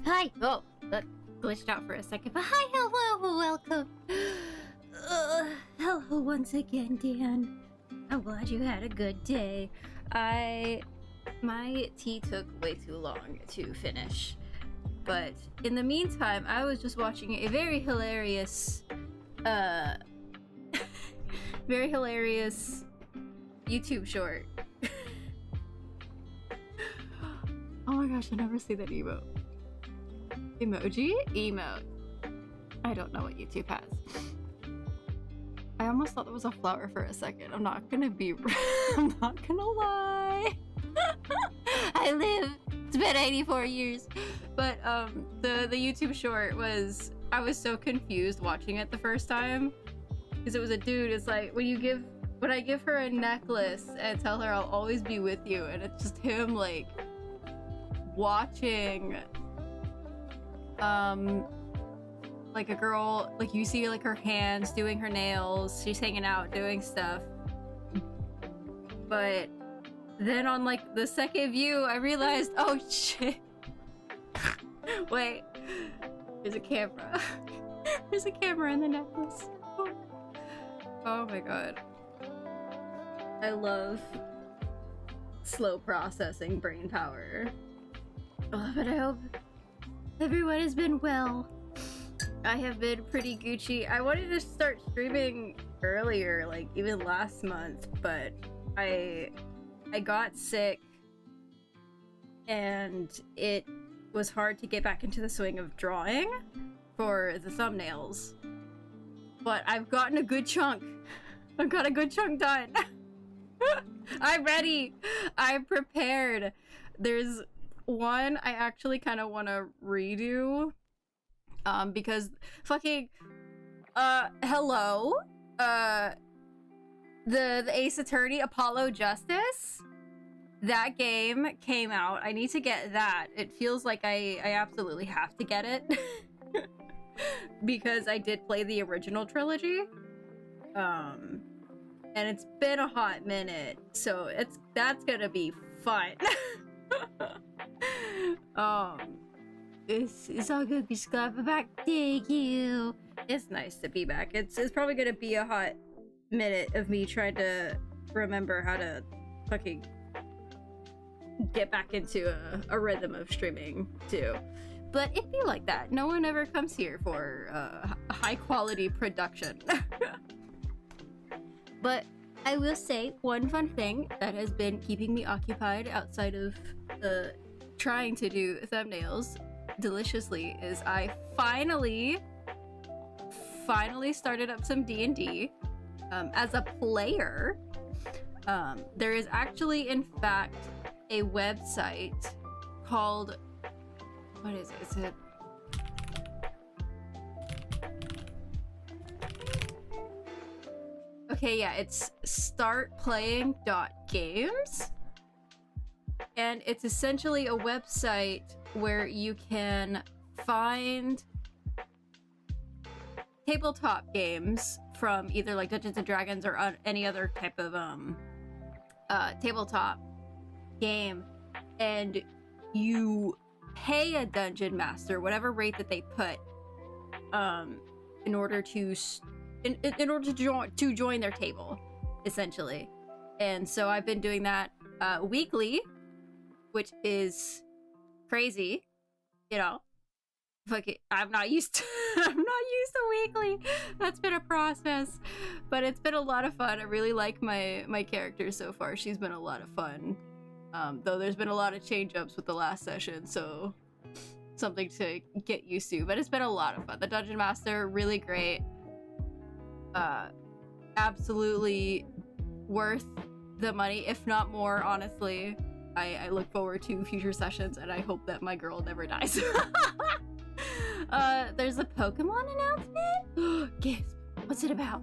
Hi. Oh, that glitched out for a second. But hi, hello, welcome. Hello once again, Dan. I'm glad you had a good day. My tea took way too long to finish. But in the meantime, I was just watching a very hilarious YouTube short. Oh my gosh, I never see that emote. Emoji? Emote. I don't know what YouTube has. I almost thought that was a flower for a second. I'm not gonna lie. It's been 84 years. But the YouTube short was, I was so confused watching it the first time. Because it was a dude, it's like, when I give her a necklace and tell her I'll always be with you, and it's just him like watching like a girl, like you see like her hands doing her nails, she's hanging out doing stuff, but then on like the second view I realized, oh shit, wait, there's a camera. There's a camera in the necklace. Oh my god, I love slow processing brain power. Oh, but I hope everyone has been well. I have been pretty Gucci. I wanted to start streaming earlier, like even last month, but I got sick and it was hard to get back into the swing of drawing for the thumbnails. But I've gotten a good chunk. I've got a good chunk done. I'm ready. I'm prepared. There's one I actually kind of want to redo because fucking hello, the Ace Attorney Apollo Justice, that game came out. I need to get that. It feels like I absolutely have to get it because I did play the original trilogy, and it's been a hot minute, so that's gonna be fun. It's all good. Be glad to be back. Thank you. It's nice to be back. It's probably gonna be a hot minute of me trying to remember how to fucking get back into a rhythm of streaming too. But it be like that. No one ever comes here for high quality production. But I will say one fun thing that has been keeping me occupied outside of trying to do thumbnails deliciously is I finally started up some D&D as a player. There is actually, in fact, a website called, what is it? Is it okay, yeah, it's startplaying.games, and it's essentially a website where you can find tabletop games from either like Dungeons and Dragons or any other type of tabletop game, and you pay a dungeon master whatever rate that they put in order to join their table, essentially. And so I've been doing that weekly, which is crazy, you know. Fuck it, I'm not used to weekly. That's been a process, but it's been a lot of fun. I really like my character so far. She's been a lot of fun, though there's been a lot of change ups with the last session, so something to get used to, but it's been a lot of fun. The dungeon master, really great. Absolutely worth the money, if not more, honestly. I look forward to future sessions, and I hope that my girl never dies. There's a Pokemon announcement? Gasp. What's it about?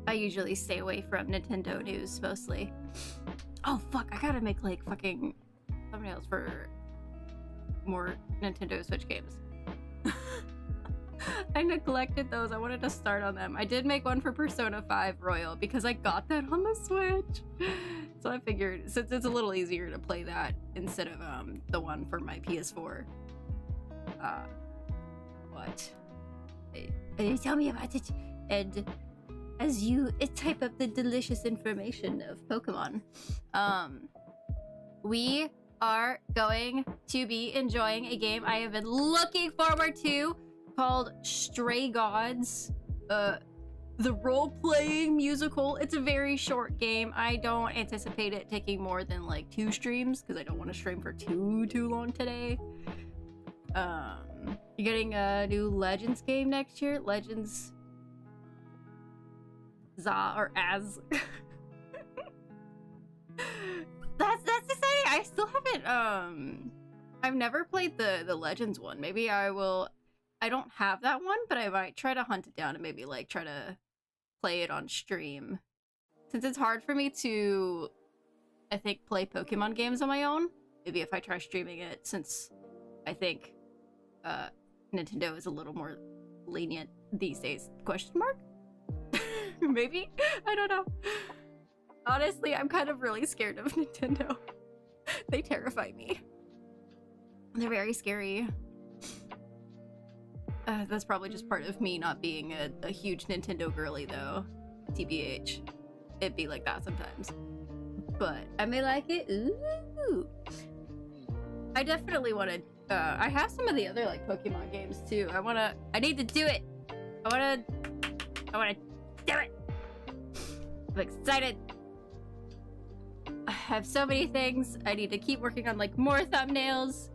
I usually stay away from Nintendo news, mostly. Oh, fuck. I gotta make, like, fucking thumbnails for more Nintendo Switch games. I neglected those. I wanted to start on them. I did make one for Persona 5 Royal because I got that on the Switch. So I figured, since it's a little easier to play that instead of the one for my PS4. What? Tell me about it. And as you type up the delicious information of Pokemon, we are going to be enjoying a game I have been looking forward to called Stray Gods. The role-playing musical. It's a very short game. I don't anticipate it taking more than like 2 streams because I don't want to stream for too long today. You're getting a new Legends game next year. Legends or Az. That's exciting. I still haven't I've never played the Legends one. Maybe I will. I don't have that one, but I might try to hunt it down and maybe like try to play it on stream. Since it's hard for me to, I think, play Pokemon games on my own. Maybe if I try streaming it, since I think Nintendo is a little more lenient these days. Question mark? Maybe? I don't know. Honestly, I'm kind of really scared of Nintendo. They terrify me. They're very scary. That's probably just part of me not being a huge Nintendo girly, though. TBH. It'd be like that sometimes. But I may like it. Ooh. I definitely want to. I have some of the other like Pokemon games too. I need to do it. I want to do it. I'm excited. I have so many things. I need to keep working on like more thumbnails.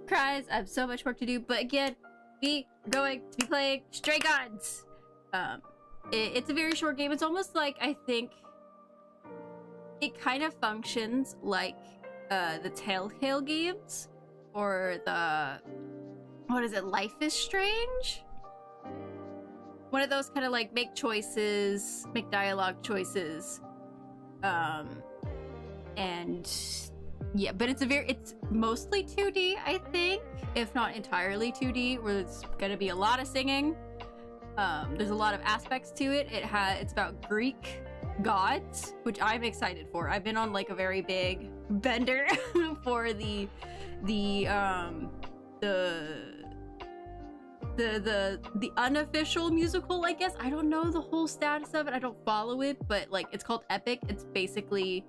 Cries. I have so much work to do. But again, we are going to be playing Stray Gods. It's a very short game. It's almost like, I think it kind of functions like the Telltale games or the, what is it, Life is Strange? One of those kind of like make choices, make dialogue choices. And yeah, but it's mostly 2D, I think, if not entirely 2D, where it's gonna be a lot of singing. There's a lot of aspects to it. It's about Greek gods, which I'm excited for. I've been on like a very big bender for the unofficial musical, I guess. I don't know the whole status of it. I don't follow it, but like it's called Epic. It's basically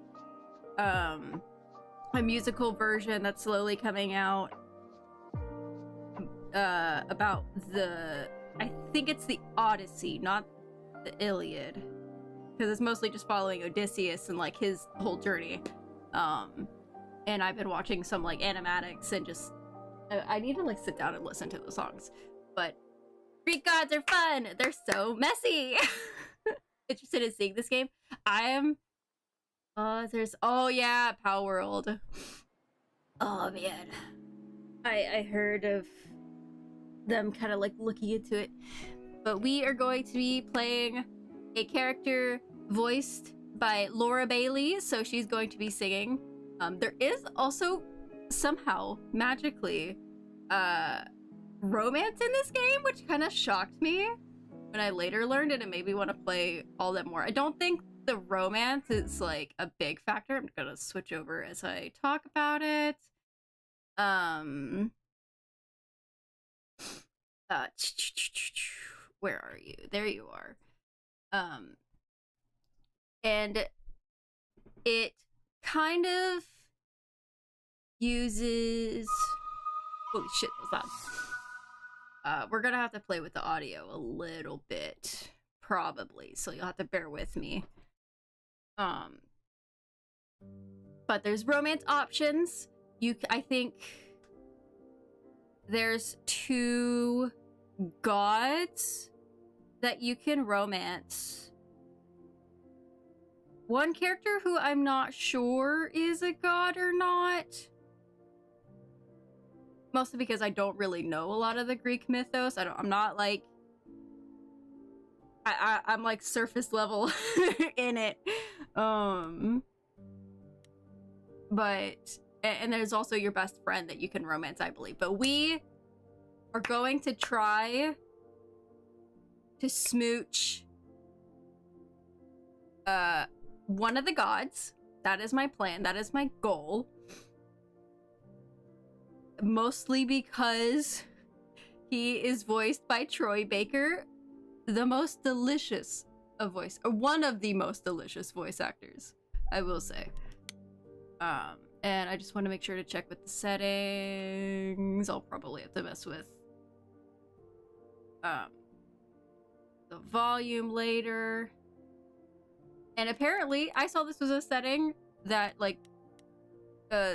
a musical version that's slowly coming out about I think it's the Odyssey, not the Iliad, because it's mostly just following Odysseus and like his whole journey. And I've been watching some like animatics and just I need to like sit down and listen to the songs. But Greek gods are fun. They're so messy. Interested in seeing this game? I am. Oh yeah, Power World. Oh man, I heard of them kind of like looking into it. But we are going to be playing a character voiced by Laura Bailey, so she's going to be singing. There is also somehow magically romance in this game, which kind of shocked me when I later learned it and made me want to play all that more. I don't think the romance is like a big factor. I'm gonna switch over as I talk about it. Where are you? There you are. And it kind of uses, holy shit, what's that? We're gonna have to play with the audio a little bit, probably, so you'll have to bear with me. But there's romance options. I think there's 2 gods that you can romance. One character who I'm not sure is a god or not. Mostly because I don't really know a lot of the Greek mythos. I'm not like... I'm like surface level in it. But... And there's also your best friend that you can romance, I believe. But we are going to try to smooch one of the gods. That is my plan. That is my goal. Mostly because He is voiced by Troy Baker, the most delicious of voice, or one of the most delicious voice actors, I will say. And I just want to make sure to check with the settings. I'll probably have to mess with the volume later. And apparently, I saw this was a setting that, like,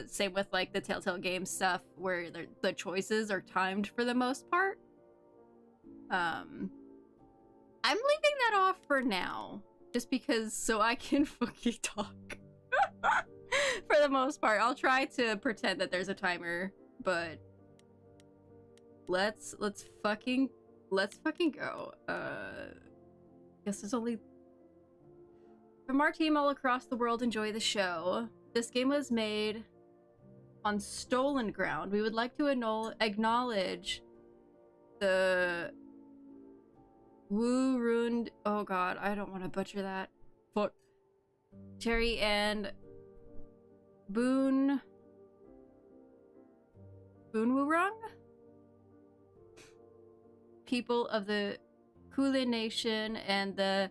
same with, like, the Telltale Games stuff, where the choices are timed for the most part. I'm leaving that off for now, just because, so I can fucking talk. For the most part. I'll try to pretend that there's a timer, but let's fucking go. Guess there's only... From our team all across the world, enjoy the show. This game was made on stolen ground. We would like to acknowledge the Wu Rund... Oh god, I don't want to butcher that. Fuck. Terry and Boon Wurrung? People of the Kulin Nation and the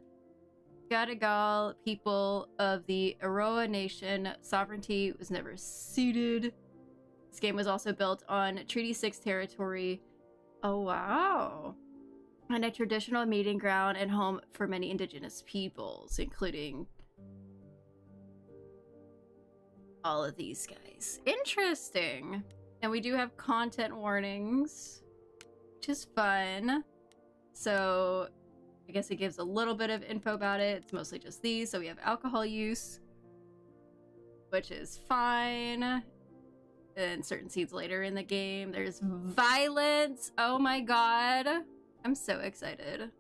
Gadigal people of the Aroa Nation. Sovereignty was never ceded. This game was also built on Treaty 6 territory. Oh wow. And a traditional meeting ground and home for many indigenous peoples, including all of these guys. Interesting. And we do have content warnings, which is fun. So I guess it gives a little bit of info about it. It's mostly just these. So we have alcohol use, which is fine. And certain scenes later in the game. There's violence. Oh my god. I'm so excited.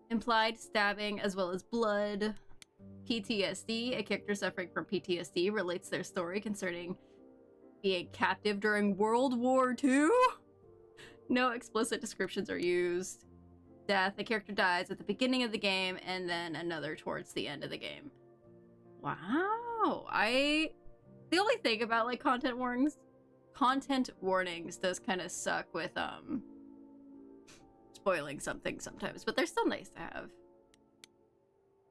Implied stabbing as well as blood. PTSD. A character suffering from PTSD relates their story concerning being captive during World War II. No explicit descriptions are used. Death. A character dies at the beginning of the game and then another towards the end of the game. Wow. The only thing about like content warnings does kind of suck with spoiling something sometimes, but they're still nice to have.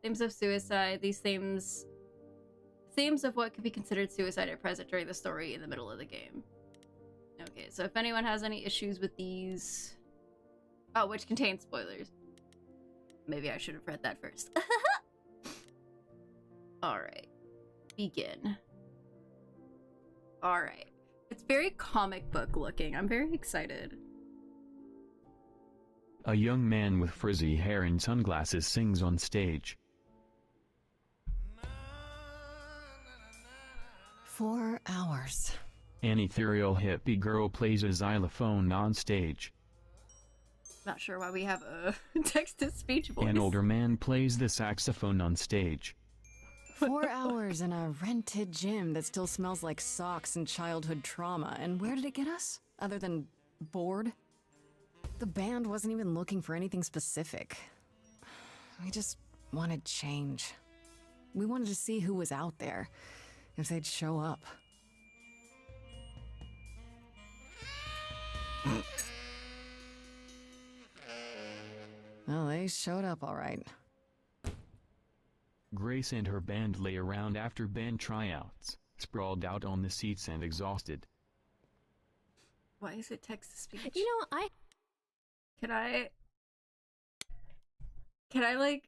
Themes of suicide. These themes of what could be considered suicide are present during the story in the middle of the game. Okay, so if anyone has any issues with these... Oh, which contains spoilers. Maybe I should have read that first. Alright. Begin. Alright. It's very comic book looking. I'm very excited. A young man with frizzy hair and sunglasses sings on stage. 4 hours. An ethereal hippie girl plays a xylophone on stage. Not sure why we have a text-to-speech voice. An older man plays the saxophone on stage. 4 hours in a rented gym that still smells like socks and childhood trauma. And where did it get us? Other than bored? The band wasn't even looking for anything specific. We just wanted change. We wanted to see who was out there, if they'd show up. Well, they showed up all right. Grace and her band lay around after band tryouts, sprawled out on the seats and exhausted. Why is it text-to-speech? You know, Can I like...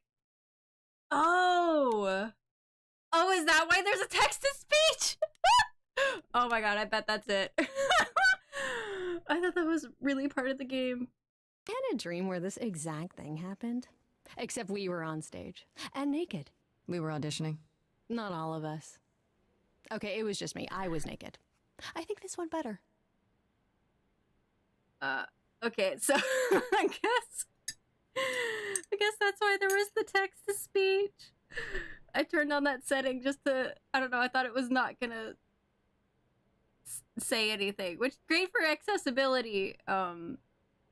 Oh! Oh, is that why there's a text-to-speech? Oh my god, I bet that's it. I thought that was really part of the game. I had a dream where this exact thing happened. Except we were on stage. And naked. We were auditioning. Not all of us. Okay, it was just me. I was naked. I think this went better. Okay, so I guess that's why there was the text-to-speech. I turned on that setting just to, I don't know, I thought it was not gonna say anything, which great for accessibility.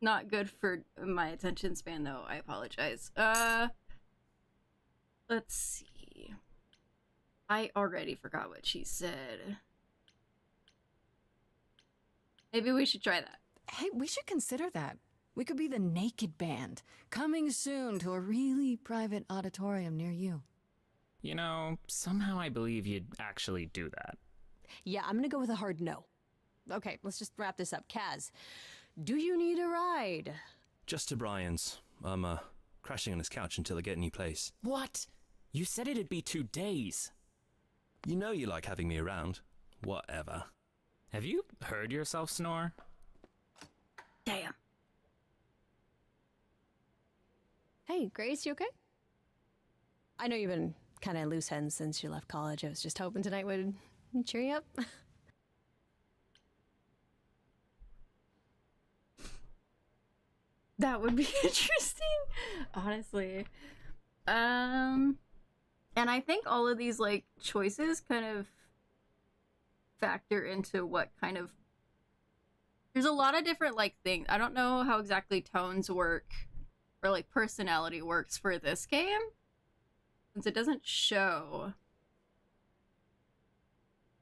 Not good for my attention span though. I apologize. Let's see. I already forgot what she said. Maybe we should try that. Hey, we should consider that. We could be the Naked Band, coming soon to a really private auditorium near you. You know, somehow I believe you'd actually do that. Yeah, I'm gonna go with a hard no. Okay, let's just wrap this up. Kaz, do you need a ride? Just to Brian's. I'm, crashing on his couch until I get a new place. What? You said it'd be 2 days. You know you like having me around. Whatever. Have you heard yourself snore? Damn. Hey, Grace, you okay? I know you've been kind of loose ends since you left college. I was just hoping tonight would cheer you up. That would be interesting, honestly. And I think all of these like choices kind of factor into what kind of, there's a lot of different like things. I don't know how exactly tones work or like personality works for this game, since it doesn't show.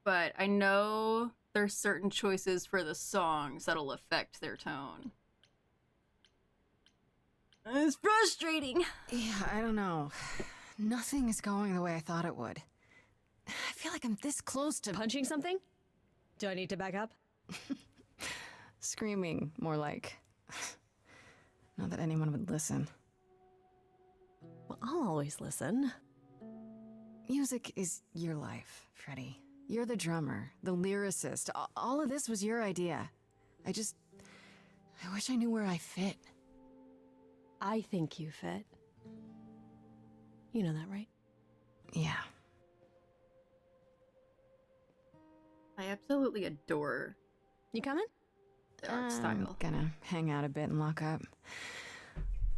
But I know there's certain choices for the songs that'll affect their tone. It's frustrating. Yeah, I don't know. Nothing is going the way I thought it would. I feel like I'm this close to Punching something? Do I need to back up? screaming, more like. Not that anyone would listen. Well, I'll always listen. Music is your life, Freddie. You're the drummer, the lyricist. All of this was your idea. I wish I knew where I fit. I think you fit. You know that, right? Yeah. I absolutely adore You coming? the art I'm style. gonna hang out a bit and lock up.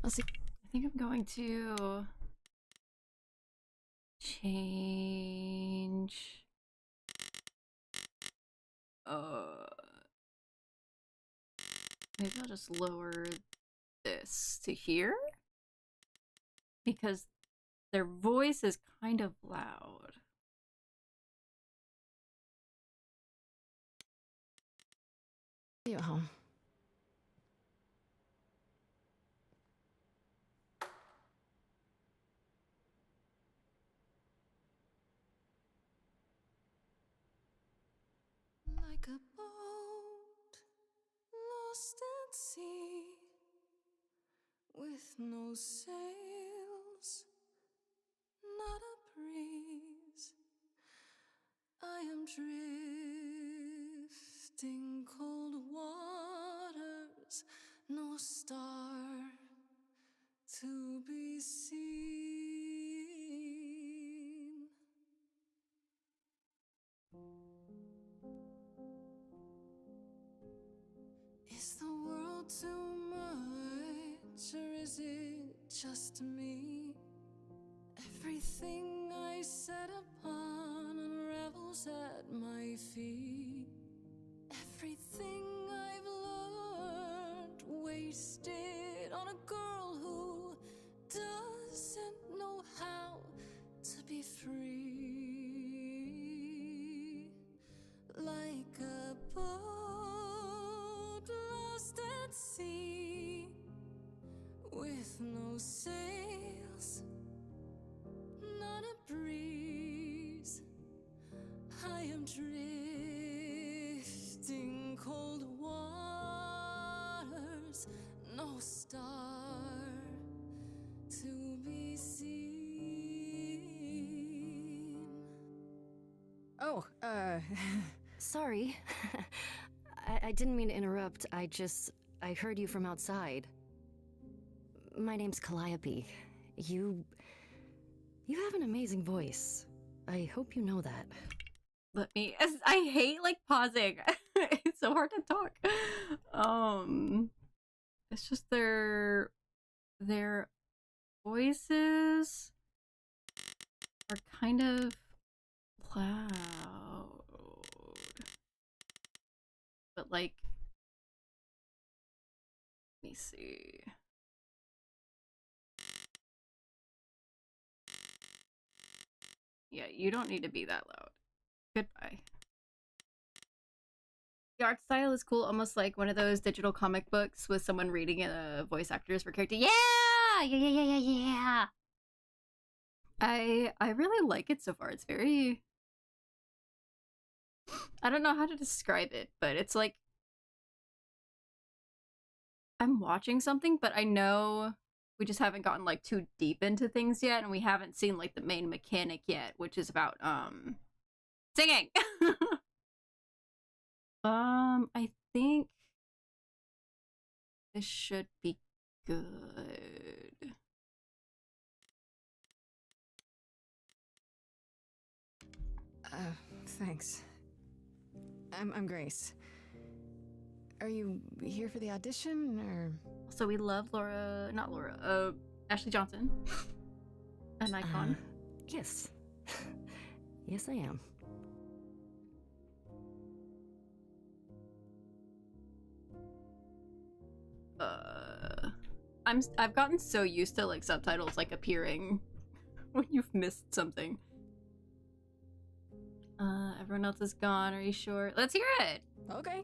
I'll see. I think I'm going to change. Maybe I'll just lower this to here, because their voice is kind of loud. See you at home. Like a boat lost at sea, with no sails, not a breeze. I am drifting cold waters, no star to be seen. Is the world too much, or is it just me? Everything I set upon unravels at my feet. Everything I've learned wasted on a girl who doesn't know how to be free. Like a boat lost at sea, with no sails, not a breeze. I am drifting cold waters, no star to be seen. Oh, Sorry. I didn't mean to interrupt. I heard you from outside. My name's Calliope. You have an amazing voice. I hope you know that. I hate like pausing. It's so hard to talk. It's just their voices are kind of loud. But like, let me see. Yeah, you don't need to be that loud. Goodbye. The art style is cool, almost like one of those digital comic books with someone reading voice actors for character. Yeah! Yeah. I really like it so far. It's very... I don't know how to describe it, but it's like... I'm watching something, but I know we just haven't gotten like too deep into things yet, and we haven't seen like the main mechanic yet, which is about singing. I think this should be good. Thanks. I'm Grace. Are you here for the audition, or...? So we love Ashley Johnson. An icon. Yes. Yes, I am. I've gotten so used to like subtitles like appearing when you've missed something. Everyone else is gone. Are you sure? Let's hear it. Okay.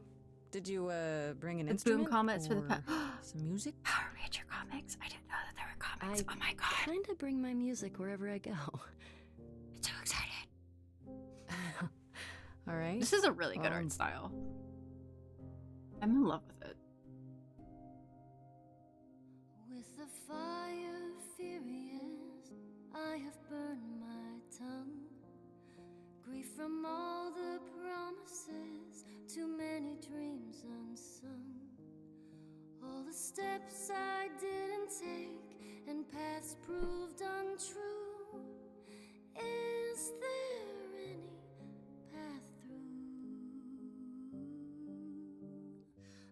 Did you bring an The instrument? boom comments for the some music? Power Ranger comics. I didn't know that there were comics. Oh my god. I kinda bring my music wherever I go. I'm so excited. All right. This is a really good art style. I'm in love with it. With the fire furious, I have burned my tongue. Grief from all the promises, too many dreams unsung. All the steps I didn't take and paths proved untrue. Is there any path through?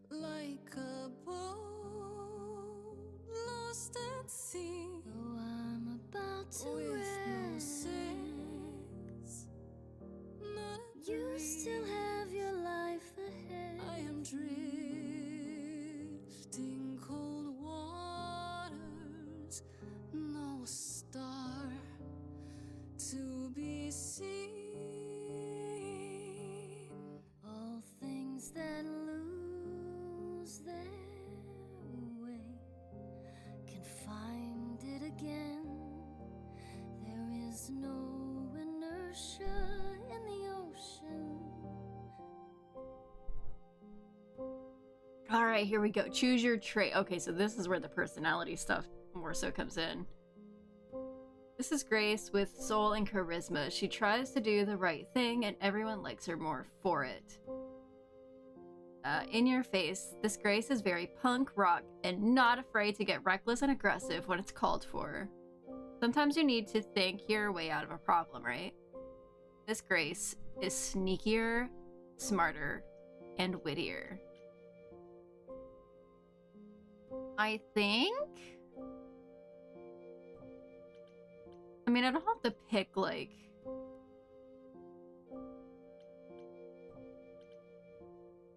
Like a boat lost at sea, though I'm about to with no sails, not a you breeze. Still have your life ahead. I am drifting cold waters, no star to be seen. All things that lose their way can find it again. There is no inertia in the ocean. All right, here we go. Choose your trait. Okay, so this is where the personality stuff more so comes in. This is Grace with soul and charisma. She tries to do the right thing and everyone likes her more for it. In your face, this Grace is very punk rock and not afraid to get reckless and aggressive when it's called for. Sometimes you need to think your way out of a problem, right? This Grace is sneakier, smarter, and wittier. I think? I mean, I don't have to pick, like...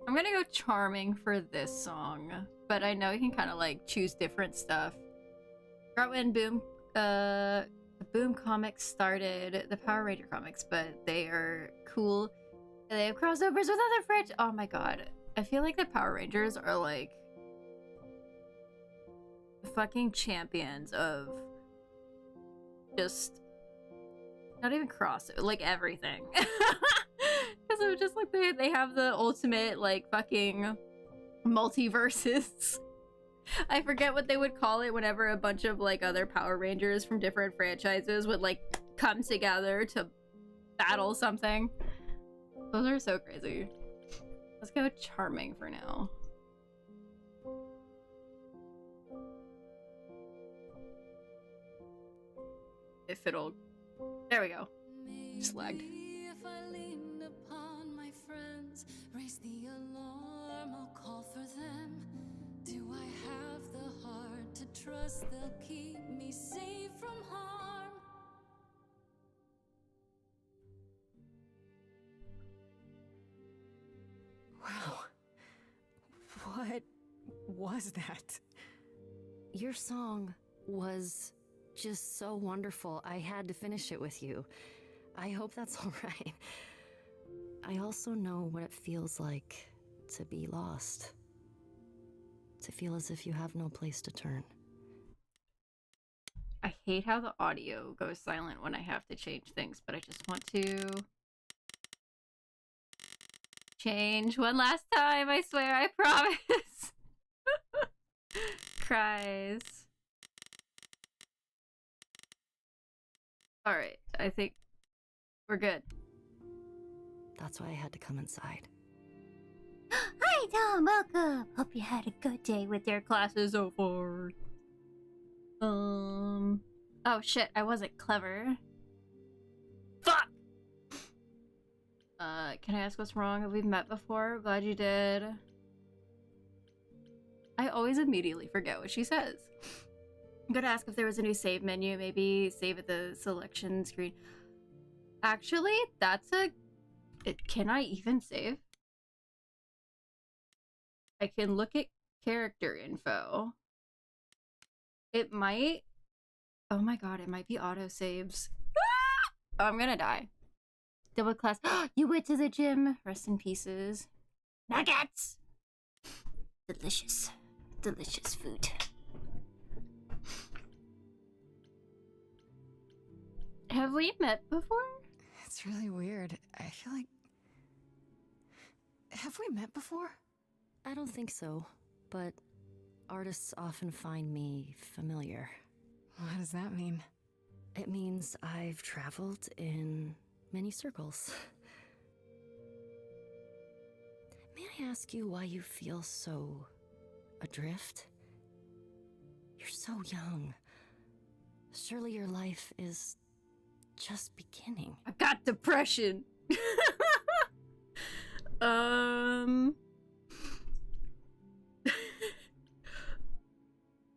I'm gonna go charming for this song, but I know you can kind of, like, choose different stuff. Right when the Boom comics started, the Power Ranger comics, but they are cool. They have crossovers with other franchises. Oh my god. I feel like the Power Rangers are, like... fucking champions of just not even cross like everything because it was just like they have the ultimate like fucking multiverses. I forget what they would call it whenever a bunch of like other Power Rangers from different franchises would like come together to battle something. Those are so crazy. Let's go charming for now. If it'll... There we go. Just lagged. If I leaned upon my friends, raise the alarm, I'll call for them. Do I have the heart to trust they'll keep me safe from harm? Wow. What was that? Your song was just so wonderful. I had to finish it with you. I hope that's all right. I also know what it feels like to be lost. To feel as if you have no place to turn. I hate how the audio goes silent when I have to change things, but I just want to change one last time, I swear, I promise. Cries. Alright, I think we're good. That's why I had to come inside. Hi Tom, welcome! Hope you had a good day with your classes so far. Oh shit, I wasn't clever. Fuck! Can I ask what's wrong? Have we met before? Glad you did. I always immediately forget what she says. I'm gonna ask if there was a new save menu, maybe save at the selection screen. Actually, that's a... Can I even save? I can look at character info. It might... Oh my god, it might be auto saves. Oh, I'm gonna die. Double class. You went to the gym. Rest in pieces. Nuggets! Delicious. Delicious food. Have we met before? It's really weird. I feel like... Have we met before? I don't think so, but artists often find me familiar. What does that mean? It means I've traveled in many circles. May I ask you why you feel so adrift? You're so young. Surely your life is just beginning. I got depression.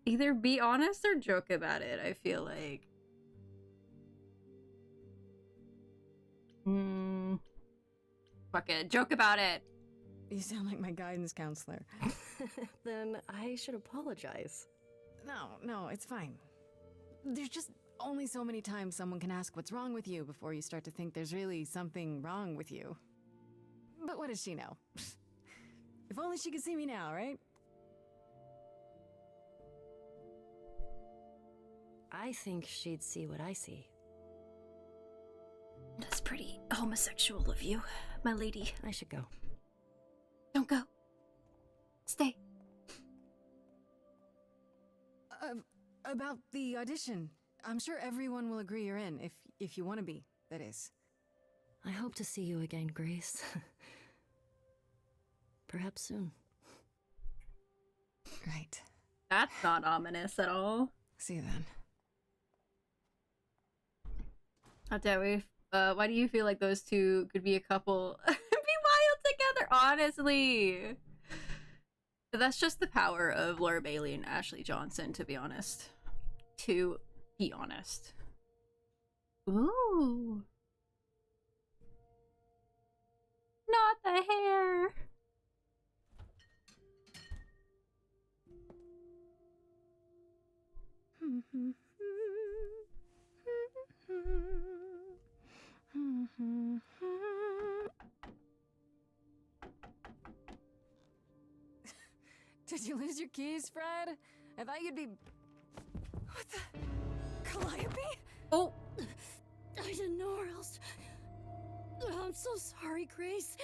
Either be honest or joke about it, I feel like. Fuck it, joke about it. You sound like my guidance counselor. Then I should apologize. No, it's fine. There's just only so many times someone can ask what's wrong with you before you start to think there's really something wrong with you. But what does she know? If only she could see me now, right? I think she'd see what I see. That's pretty homosexual of you, my lady. I should go. Don't go. Stay. About the audition. I'm sure everyone will agree you're in, if you want to be, that is. I hope to see you again, Grace. Perhaps soon. Right. That's not ominous at all. See you then. How dare we? Why do you feel like those two could be a couple? Be wild together, honestly. That's just the power of Laura Bailey and Ashley Johnson, to be honest. To be honest. Ooh. Not the hair. Did you lose your keys, Fred? I thought you'd be... What the... Calliope? Oh! I didn't know where else. I'm so sorry, Grace.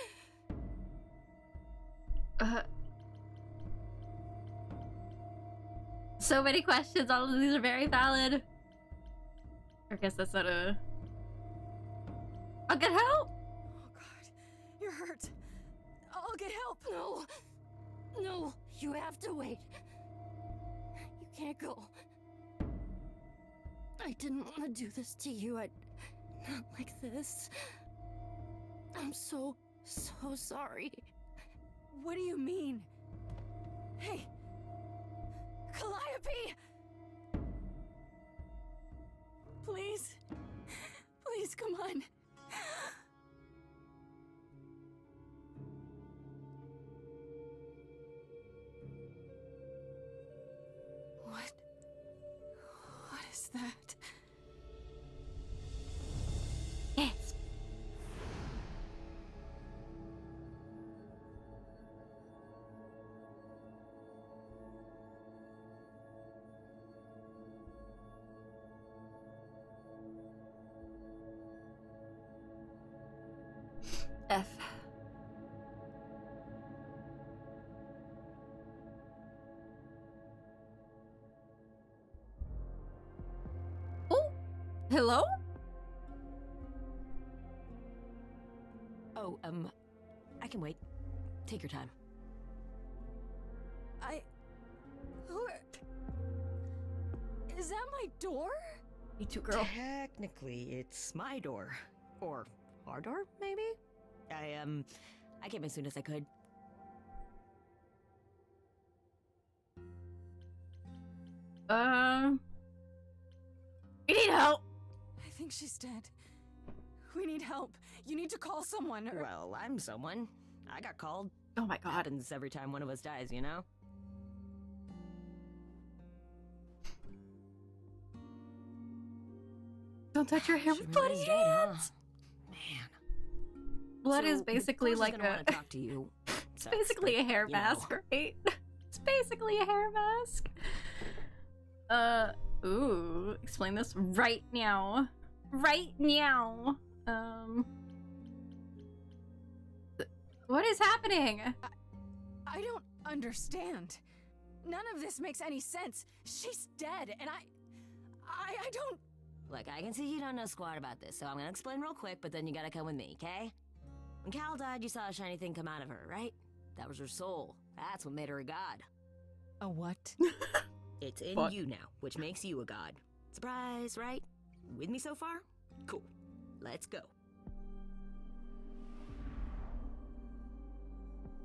So many questions, all of these are very valid. I guess that's not a... I'll get help! Oh god, you're hurt. I'll get help. No, you have to wait. You can't go. I didn't want to do this to you. Not like this. I'm so sorry. What do you mean? Hey! Calliope! Please? Please, come on. What is that? Yes. F. Oh, hello? Oh, I can wait. Take your time. Is that my door? Me too, girl. Technically, it's my door. Or our door, maybe? I came as soon as I could. We need help. I think she's dead. We need help. You need to call someone. Well, I'm someone. I got called. Oh my god. Happens every time one of us dies, you know? Don't touch your hair with She bloody really is dead, huh? hands. Man. Blood So, is the basically course is like gonna a. wanna talk to you. It's Sucks, basically a but, hair you know. mask, right? It's basically a hair mask. Ooh. Explain this right now. Right now. What is happening? I don't understand. None of this makes any sense. She's dead, and I don't. Look, I can see you don't know squat about this, so I'm gonna explain real quick, but then you gotta come with me, okay? When Cal died, you saw a shiny thing come out of her, right? That was her soul. That's what made her a god. A what? It's in Fuck. you now, which makes you a god. Surprise, right? With me so far? Cool. Let's go.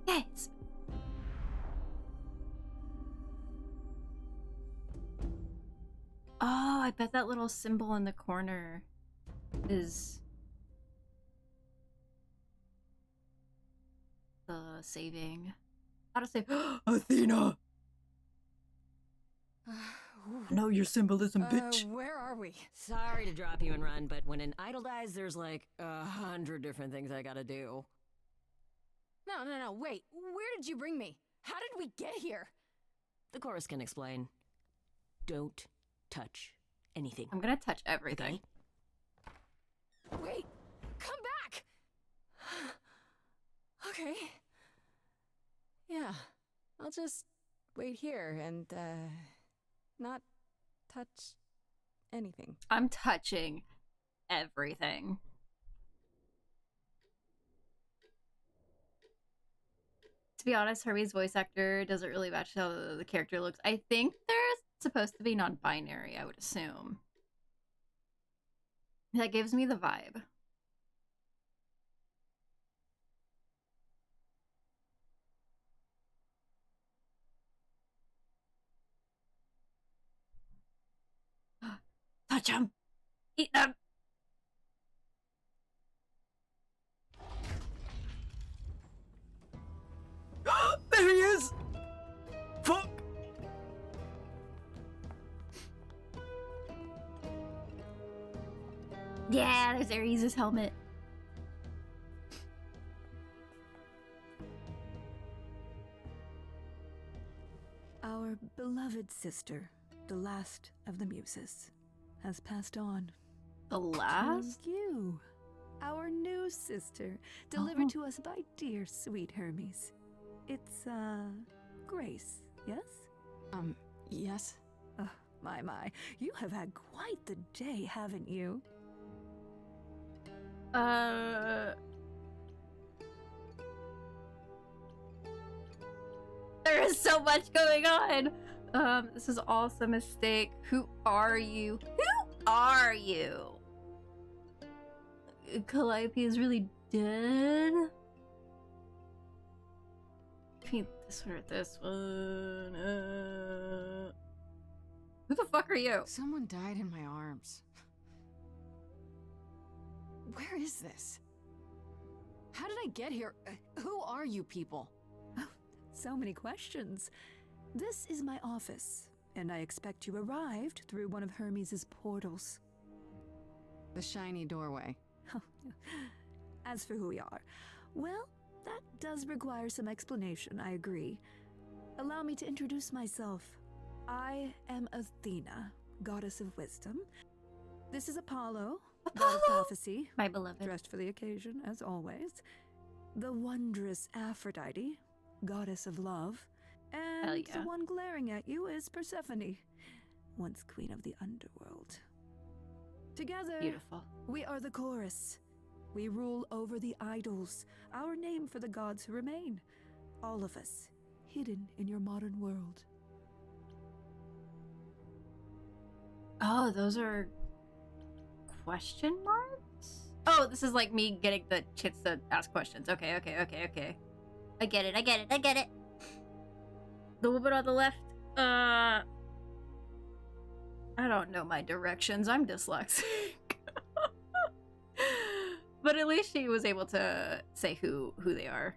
Yes. Oh, I bet that little symbol in the corner is the saving. How to save Athena. I know your symbolism, bitch. Where are we? Sorry to drop you and run, but when an idol dies, there's like 100 different things I gotta do. No, wait. Where did you bring me? How did we get here? The chorus can explain. Don't touch anything. I'm gonna touch everything. Okay? Wait, come back! Okay. Yeah, I'll just wait here and, not touch anything. I'm touching everything. To be honest, Harvey's voice actor doesn't really match how the character looks. I think they're supposed to be non-binary, I would assume. That gives me the vibe. Touch them! Eat them! There he is! Fuck! Yeah, there's Ares' helmet. Our beloved sister, the last of the muses, has passed on. The last? Thank you. Our new sister, delivered Oh. to us by dear sweet Hermes. It's, Grace, yes? Yes? Oh, my. You have had quite the day, haven't you? There is so much going on. This is also a mistake. Who are you? Who are you? Calliope is really dead? Paint this one or this one. Who the fuck are you? Someone died in my arms. Where is this? How did I get here? Who are you people? Oh, so many questions. This is my office, and I expect you arrived through one of Hermes' portals. The shiny doorway. As for who we are, well, that does require some explanation, I agree. Allow me to introduce myself. I am Athena, goddess of wisdom. This is Apollo, god of prophecy, My beloved. dressed for the occasion, as always. the wondrous Aphrodite, goddess of love, Hell and yeah. the one glaring at you is Persephone, once queen of the underworld. Together, Beautiful. we are the chorus. We rule over the idols, our name for the gods who remain. All of us, hidden in your modern world. Oh, those are question marks? Oh, this is like me getting the chits to ask questions. Okay. I get it. The woman on the left, I don't know my directions. I'm dyslexic. But at least she was able to say who they are.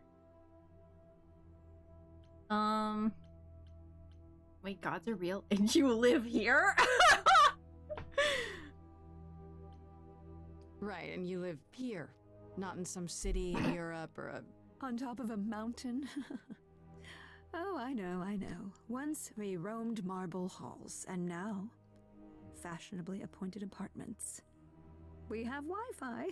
Wait, gods are real and you live here? Right, and you live here, not in some city in Europe or a... On top of a mountain? Oh, I know. Once we roamed marble halls, and now, fashionably appointed apartments. We have Wi-Fi.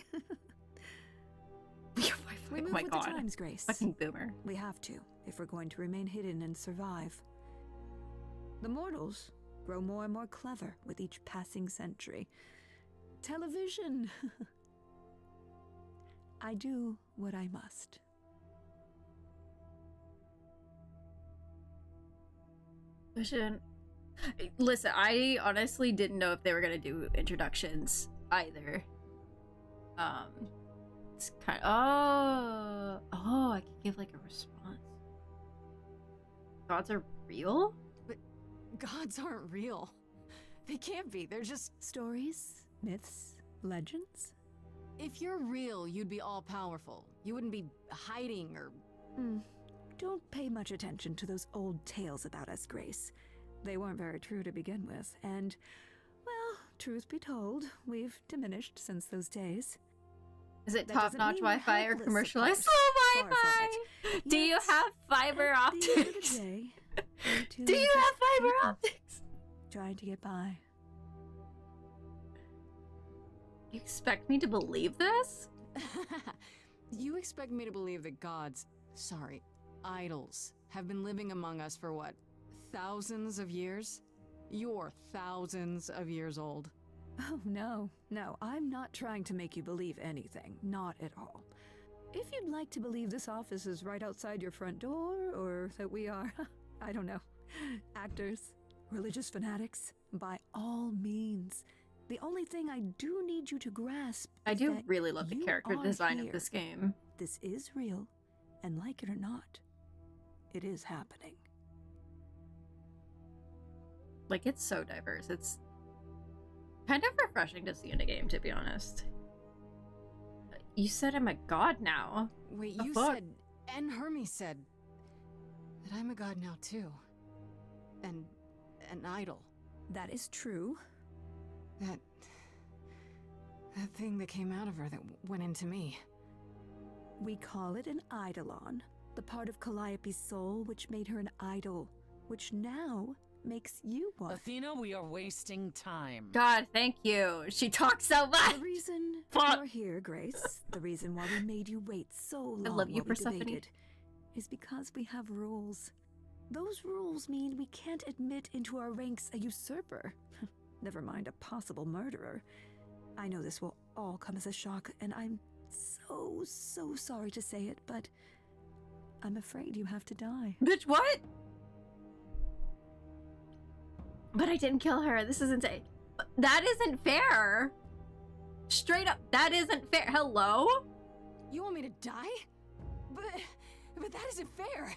We have Wi-Fi. We Oh move my with god. the times, Grace. Fucking boomer. We have to, if we're going to remain hidden and survive. The mortals grow more and more clever with each passing century. Television! I do what I must. Listen, I honestly didn't know if they were gonna do introductions either. It's kind of, oh, I can give like a response. Gods are real? But gods aren't real. They can't be, they're just... Stories, myths, legends? If you're real, you'd be all-powerful. You wouldn't be hiding or... Don't pay much attention to those old tales about us, Grace. They weren't very true to begin with, and, well, truth be told, we've diminished since those days. Is it That doesn't top-notch mean Wi-Fi or helpless, of commercialized course. Far from Wi-Fi? it. Do you Yet, have fiber at the end of the optics? day, we're two Do you just have fiber people optics? trying to get by. You expect me to believe this? You expect me to believe that gods, sorry, idols, have been living among us for what, thousands of years? You're thousands of years old. Oh, no, I'm not trying to make you believe anything. Not at all. If you'd like to believe this office is right outside your front door, or that we are, I don't know, actors, religious fanatics, by all means. The only thing I do need you to grasp I is do that really love the you character are design of here. this game. This is real, and like it or not, it is happening. Like, it's so diverse. It's kind of refreshing to see in a game, to be honest. You said I'm a god now. Wait, The you fuck? said, and Hermes said, that I'm a god now too. And an idol. That is true. That thing that came out of her that went into me. We call it an eidolon, the part of Calliope's soul which made her an idol, which now makes you one. Athena, we are wasting time. God, thank you. She talks so much. The reason Fuck. you're here, Grace, the reason why we made you wait so long I love you, while we Persephone. debated, is because we have rules. Those rules mean we can't admit into our ranks a usurper. Never mind a possible murderer. I know this will all come as a shock, and I'm so sorry to say it, but I'm afraid you have to die. Bitch, what? But I didn't kill her. This isn't a... That isn't fair. Straight up, that isn't fair. Hello? You want me to die? But that isn't fair.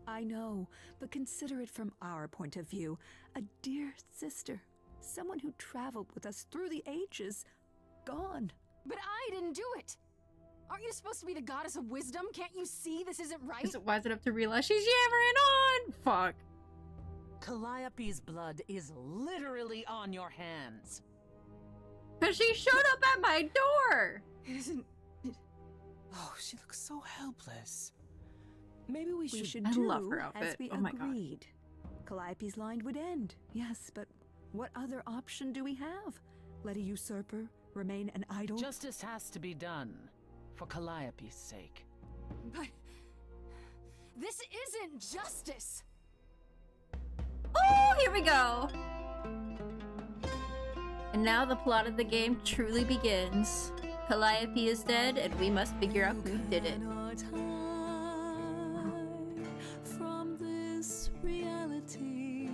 I know, but consider it from our point of view. A dear sister, someone who traveled with us through the ages, gone. But I didn't do it. Aren't you supposed to be the goddess of wisdom? Can't you see this isn't right? Is it wise enough to realize she's yammering on? Fuck. Calliope's blood is literally on your hands. Because she showed up at my door. It isn't... Oh, she looks so helpless. Maybe we We should I do love her as outfit. we Oh my God. agreed. Calliope's line would end, yes, but what other option do we have? Let a usurper remain an idol? Justice has to be done. for Calliope's sake. But this isn't justice. Oh, here we go. And now the plot of the game truly begins. Calliope is dead, and we must figure out who did it. From this reality.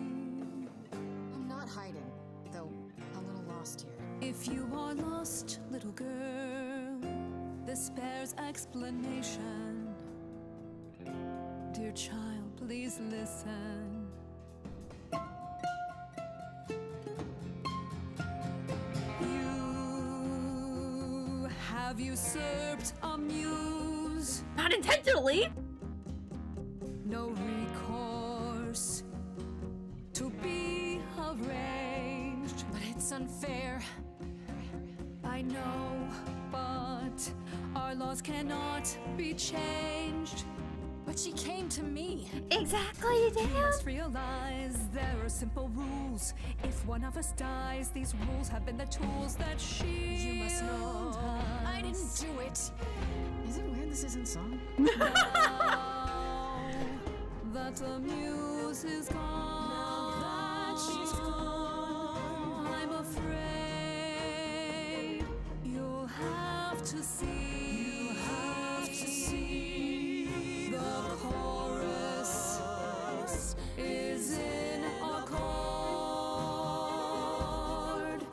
I'm not hiding, though a little lost here. If you are lost, little girl, this bears explanation. Dear child, please listen. You have usurped a muse. Not intentionally. No recourse to be arranged. But it's unfair. I know, but our laws cannot be changed. But she came to me. Exactly, You damn. must realize there are simple rules. If one of us dies, these rules have been the tools that shield You must know. I didn't us. do it. Is it weird this isn't song? Now that the muse is gone, I'm afraid you'll have to see. The chorus is in accord.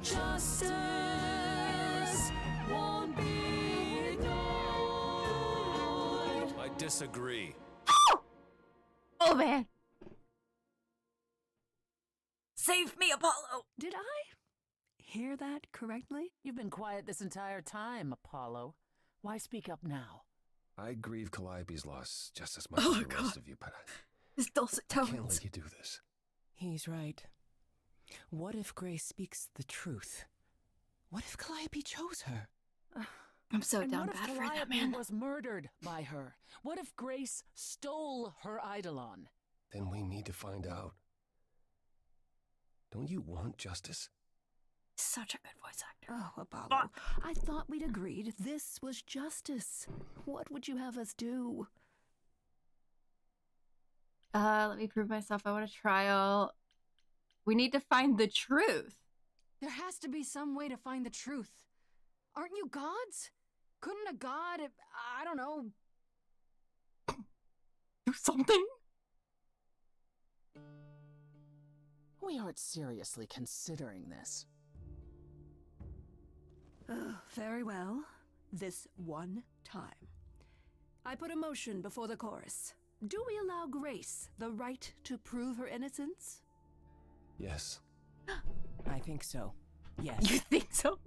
Justice won't be ignored. I disagree. Oh man. Save me, Apollo. Did I hear that correctly? You've been quiet this entire time, Apollo. Why speak up now? I grieve Calliope's loss just as much Oh, as the God. rest of you, but His dulcet I can't tones. let you do this. He's right. What if Grace speaks the truth? What if Calliope chose her? I'm so And down what if bad for that, Calliope man. was murdered by her? What if Grace stole her eidolon? Then we need to find out. Don't you want justice? Such a good voice actor. Oh, Apollo. I thought we'd agreed this was justice. What would you have us do? Let me prove myself. I want a trial. We need to find the truth. There has to be some way to find the truth. Aren't you gods? Couldn't a god, I don't know, Do something? We aren't seriously considering this. Very well. This one time. I put a motion before the chorus. Do we allow Grace the right to prove her innocence? Yes. I think so. Yes. You think so?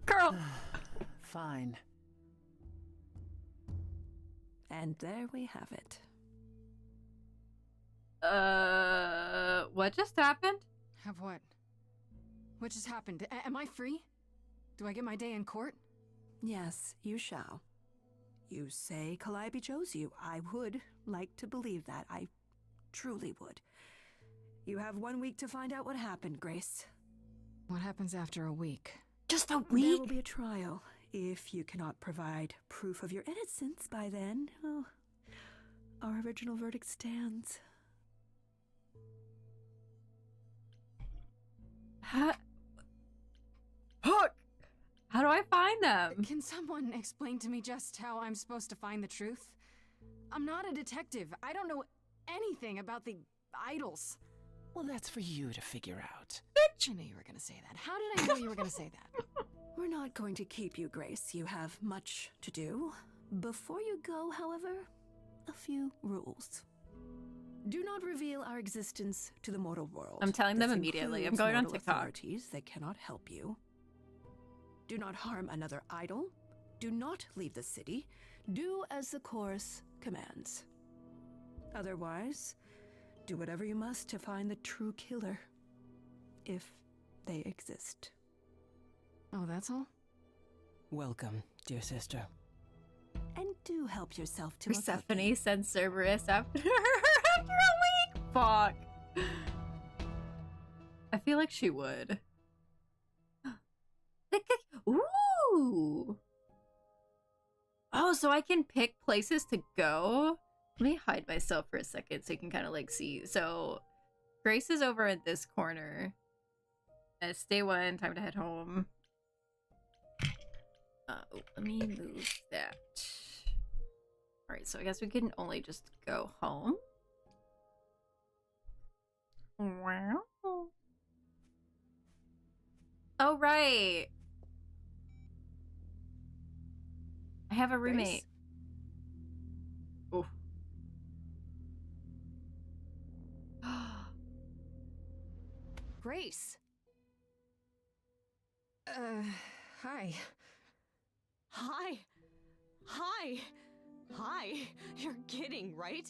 Girl. Fine. And there we have it. What just happened? have what? What just happened? Am I free? Do I get my day in court? Yes, you shall. You say Calliope chose you. I would like to believe that. I truly would. You have 1 week to find out what happened, Grace. What happens after a week? Just a There week? will be a trial. If you cannot provide proof of your innocence by then, well, our original verdict stands. How do I find them? Can someone explain to me just how I'm supposed to find the truth? I'm not a detective. I don't know anything about the idols. Well, that's for you to figure out. I knew you were gonna say that. How did I know you were gonna say that? We're not going to keep you, Grace. You have much to do. Before you go, however, a few rules. Do not reveal our existence to the mortal world. I'm telling them This immediately. I'm includes going on mortal TikTok. authorities that cannot help you. Do not harm another idol. Do not leave the city. Do as the chorus commands. Otherwise, do whatever you must to find the true killer, if they exist. Oh, that's all? Welcome, dear sister. And do help yourself to a Persephone sends Cerberus after her after a week. Fuck. I feel like she would. Ooh. Oh, so I can pick places to go? Let me hide myself for a second so you can kind of like see. So Grace is over at this corner. It's day 1, time to head home. Let me move that. Alright, so I guess we can only just go home. Wow. Oh, right. I have a roommate. Oh. Grace. Hi. Hi. Hi. Hi. You're kidding, right?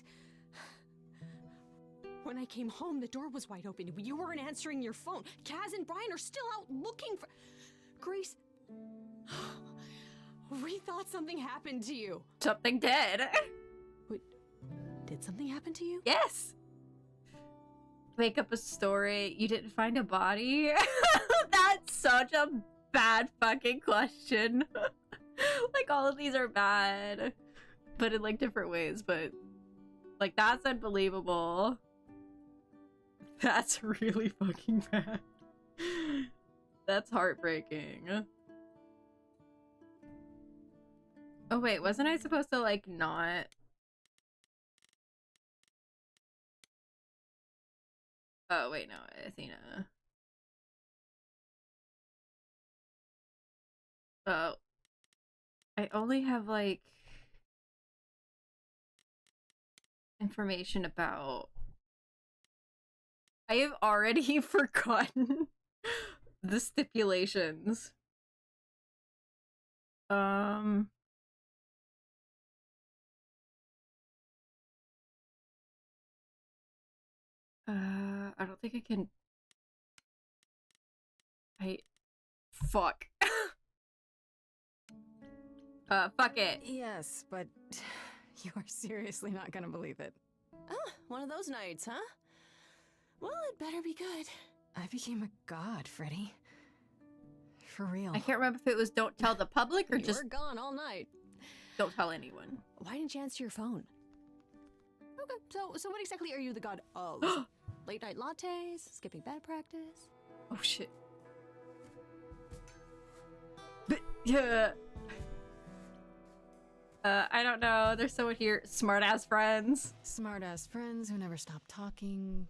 When I came home, the door was wide open. You weren't answering your phone. Kaz and Brian are still out looking for... Grace... We thought something happened to you. Something did. Wait, did something happen to you? Yes. Make up a story. You didn't find a body? That's such a bad fucking question. Like, all of these are bad. But in, like, different ways. But, like, that's unbelievable. That's really fucking bad. That's heartbreaking. Oh wait, wasn't I supposed to like not? Oh wait, no, Athena. Oh. I only have like information about... I have already forgotten the stipulations. I don't think I can... Fuck. Fuck it. Yes, but you are seriously not gonna believe it. Ah, one of those nights, huh? Well, it better be good. I became a god, Freddy. For real. I can't remember if it was don't tell the public or You just were gone all night. don't tell anyone. Why didn't you answer your phone? Okay, so what exactly are you the god of? Late night lattes? Skipping bed practice? Oh shit. Yeah. I don't know. There's someone here. Smart-ass friends. Smart-ass friends who never stop talking.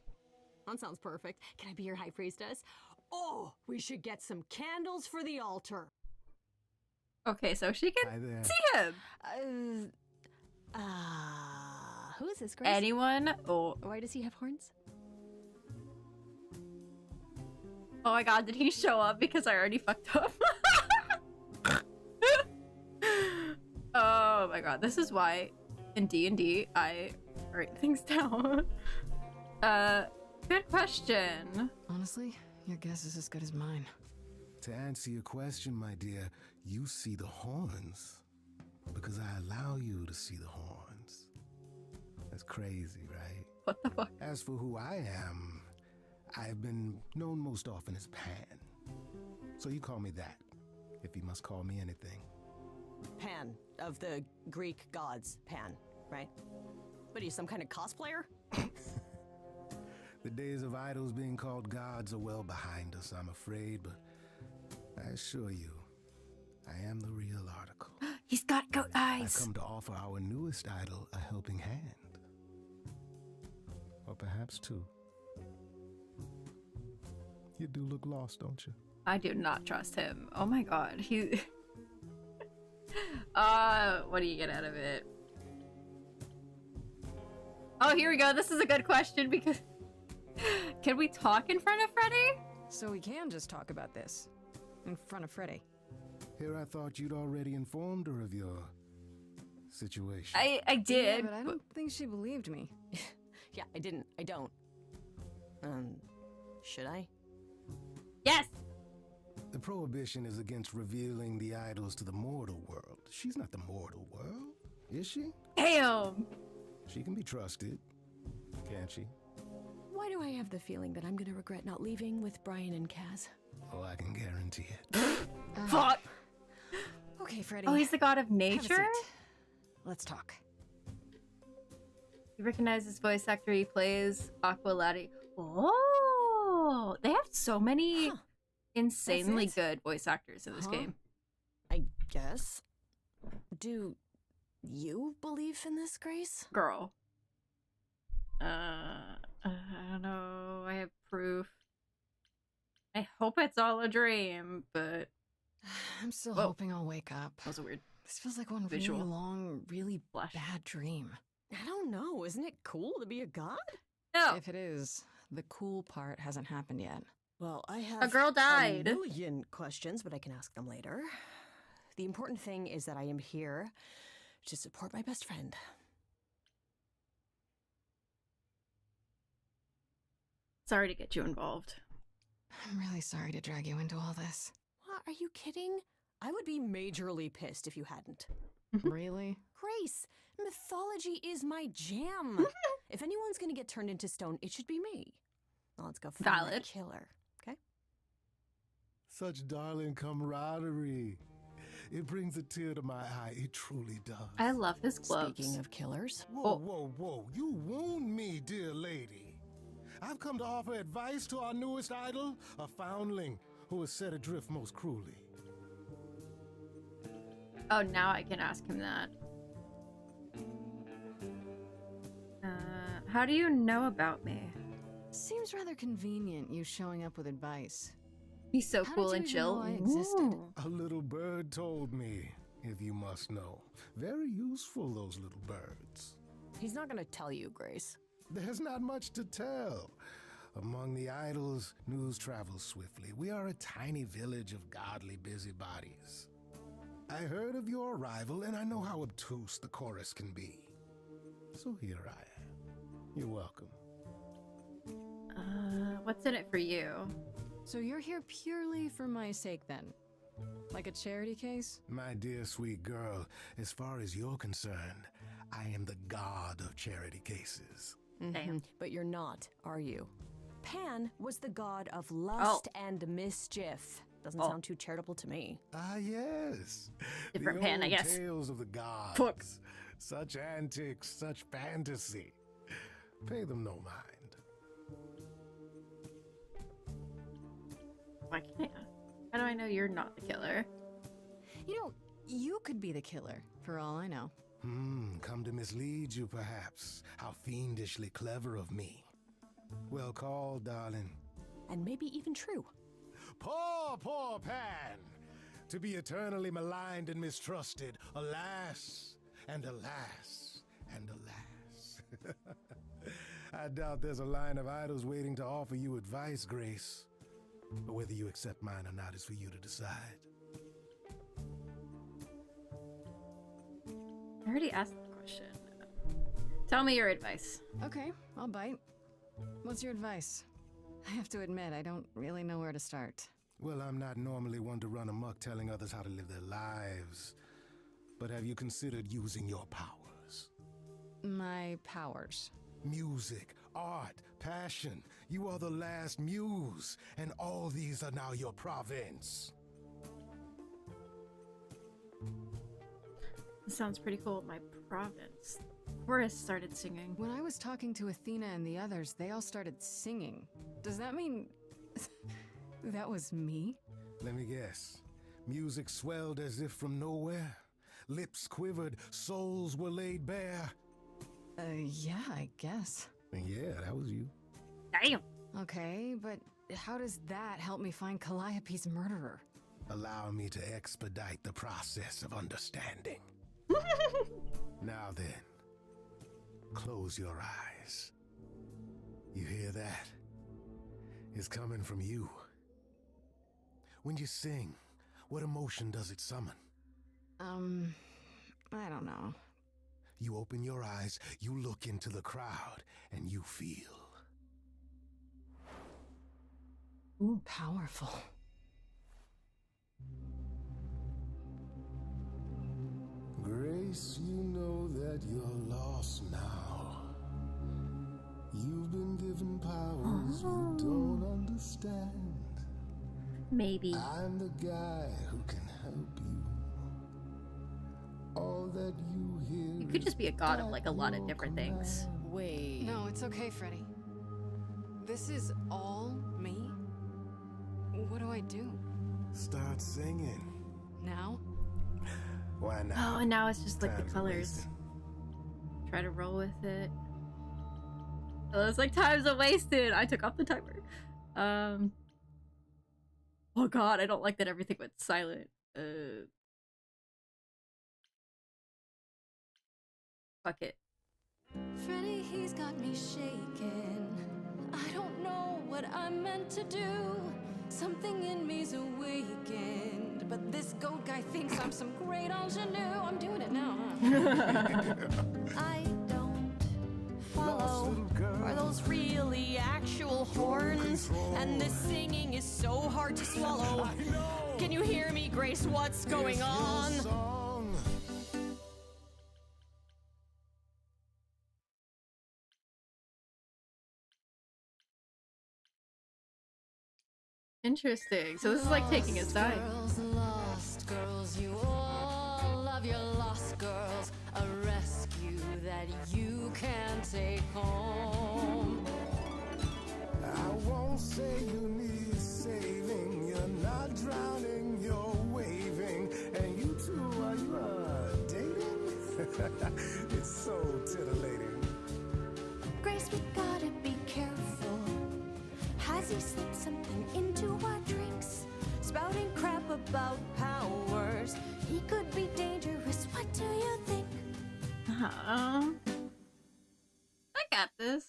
That sounds perfect. Can I be your high priestess? Oh, we should get some candles for the altar. Okay, so she can see him. Who is this, Grace? Anyone? Oh. Why does he have horns? Oh my god, did he show up because I already fucked up? Oh my god, this is why in D&D I write things down. Good question. Honestly, your guess is as good as mine. To answer your question, my dear, you see the horns because I allow you to see the horns. That's crazy, right? What the fuck? As for who I am, I've been known most often as Pan. So you call me that, if you must call me anything. Pan, of the Greek gods, Pan, right? What are you, some kind of cosplayer? The days of idols being called gods are well behind us, I'm afraid, but I assure you, I am the real article. He's got goat eyes. I've come to offer our newest idol a helping hand. Or perhaps two. You do look lost, don't you? I do not trust him. Oh my god, he... what do you get out of it? Oh, here we go. This is a good question because... Can we talk in front of Freddy? So we can just talk about this. In front of Freddy. Here I thought you'd already informed her of your situation. I did. Yeah, but I don't think she believed me. Yeah, I didn't. I don't. Should I? Yes! The prohibition is against revealing the idols to the mortal world. She's not the mortal world, is she? Damn! She can be trusted, can't she? Why do I have the feeling that I'm gonna regret not leaving with Brian and Kaz? Oh, I can guarantee it. Fuck! Okay, Freddy. Oh, he's the god of nature? let's talk. You recognize this voice actor? He plays Aqualati. Oh, they have so many insanely good voice actors in this game. I guess. Do you believe in this, Grace? Girl. I don't know. I have proof. I hope it's all a dream, but I'm still hoping I'll wake up. That was weird. This feels like one Visual. really long, really bad dream. I don't know. Isn't it cool to be a god? No. If it is, the cool part hasn't happened yet. Well, I have A girl died. a million questions, but I can ask them later. The important thing is that I am here to support my best friend. Sorry to get you involved. I'm really sorry to drag you into all this. What, are you kidding? I would be majorly pissed if you hadn't. Really? Grace, mythology is my jam. If anyone's gonna get turned into stone, it should be me. Now let's go find that killer, okay? Such darling camaraderie. It brings a tear to my eye. It truly does. I love his gloves. Speaking of killers. Whoa, whoa, whoa. You wound me, dear lady. I've come to offer advice to our newest idol, a foundling who was set adrift most cruelly. Oh, now I can ask him that. How do you know about me? Seems rather convenient, you showing up with advice. He's so How cool did and you even chill. know I existed? A little bird told me, if you must know. Very useful, those little birds. He's not gonna tell you, Grace. There's not much to tell. Among the idols, news travels swiftly. We are a tiny village of godly busybodies. I heard of your arrival, and I know how obtuse the chorus can be. So here I am. You're welcome. What's in it for you? So you're here purely for my sake, then? Like a charity case? My dear sweet girl, as far as you're concerned, I am the god of charity cases. Damn. But you're not, are you? Pan was the god of lust and mischief. Doesn't sound too charitable to me. Ah, yes. Different the Pan, I old guess. Tales of the gods. Fuck. Such antics, such fantasy. Pay them no mind. Why can't I? How do I know you're not the killer? You know, you could be the killer, for all I know. Come to mislead you, perhaps. How fiendishly clever of me. Well called, darling. And maybe even true. Poor, poor Pan! To be eternally maligned and mistrusted. Alas, and alas, and alas. I doubt there's a line of idols waiting to offer you advice, Grace. But whether you accept mine or not is for you to decide. I already asked the question. Tell me your advice. Okay, I'll bite. What's your advice? I have to admit, I don't really know where to start. Well, I'm not normally one to run amok telling others how to live their lives. But have you considered using your powers? My powers? Music, art, passion. You are the last muse, and all these are now your province. This sounds pretty cool. My province. The chorus started singing. When I was talking to Athena and the others, they all started singing. Does that mean that was me? Let me guess. Music swelled as if from nowhere. Lips quivered, souls were laid bare. Yeah, I guess. Yeah, that was you. Damn. Okay, but how does that help me find Calliope's murderer? Allow me to expedite the process of understanding. Now then, close your eyes. You hear that? It's coming from you. When you sing, what emotion does it summon? I don't know. You open your eyes, you look into the crowd, and you feel. Ooh, powerful. Grace, you know that you're lost now. You've been given powers you don't understand. Maybe. I'm the guy who can help you. All that you hear. You could just be a god of like a lot of different things. Wait. No, it's okay, Freddy. This is all me? What do I do? Start singing. Now? Why not? Oh, and now it's just like the Time's colors. wasting. Try to roll with it. Oh, it's like times are wasted. I took off the timer. Oh god, I don't like that everything went silent. Fuck it. Freddy, he's got me shaking. I don't know what I'm meant to do. Something in me's awakened. But this goat guy thinks I'm some great ingenue. I'm doing it now, huh? I don't follow. Are those really actual horns? And this singing is so hard to swallow. Can you hear me, Grace? What's going on? Interesting. So this is like taking a side. Girls, lost girls, you all love your lost girls. A rescue that you can take home. I won't say you need saving. You're not drowning, you're waving. And you two, are you dating? It's so titillating. Grace, we gotta be careful. Has he slipped something into our drinks? Spouting crap about powers. He could be dangerous. What do you think? I got this.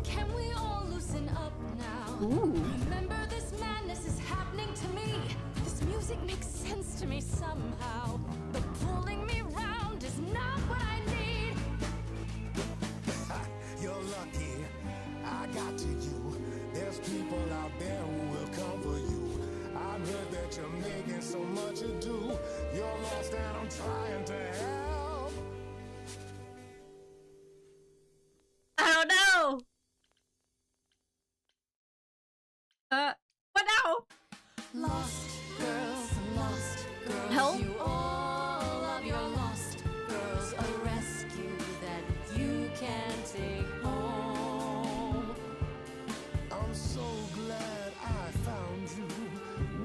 Can we all loosen up now? Ooh. Remember, this madness is happening to me. This music makes sense to me somehow. But pulling me round is not what I need. You're lucky. I got to you. There's people out there who will come for you. I've heard that you're making so much ado. You're lost and I'm trying to help. I don't know. What now? Lost girls, Help? you all love your lost girls. A rescue that you can take home. I'm so glad I found you.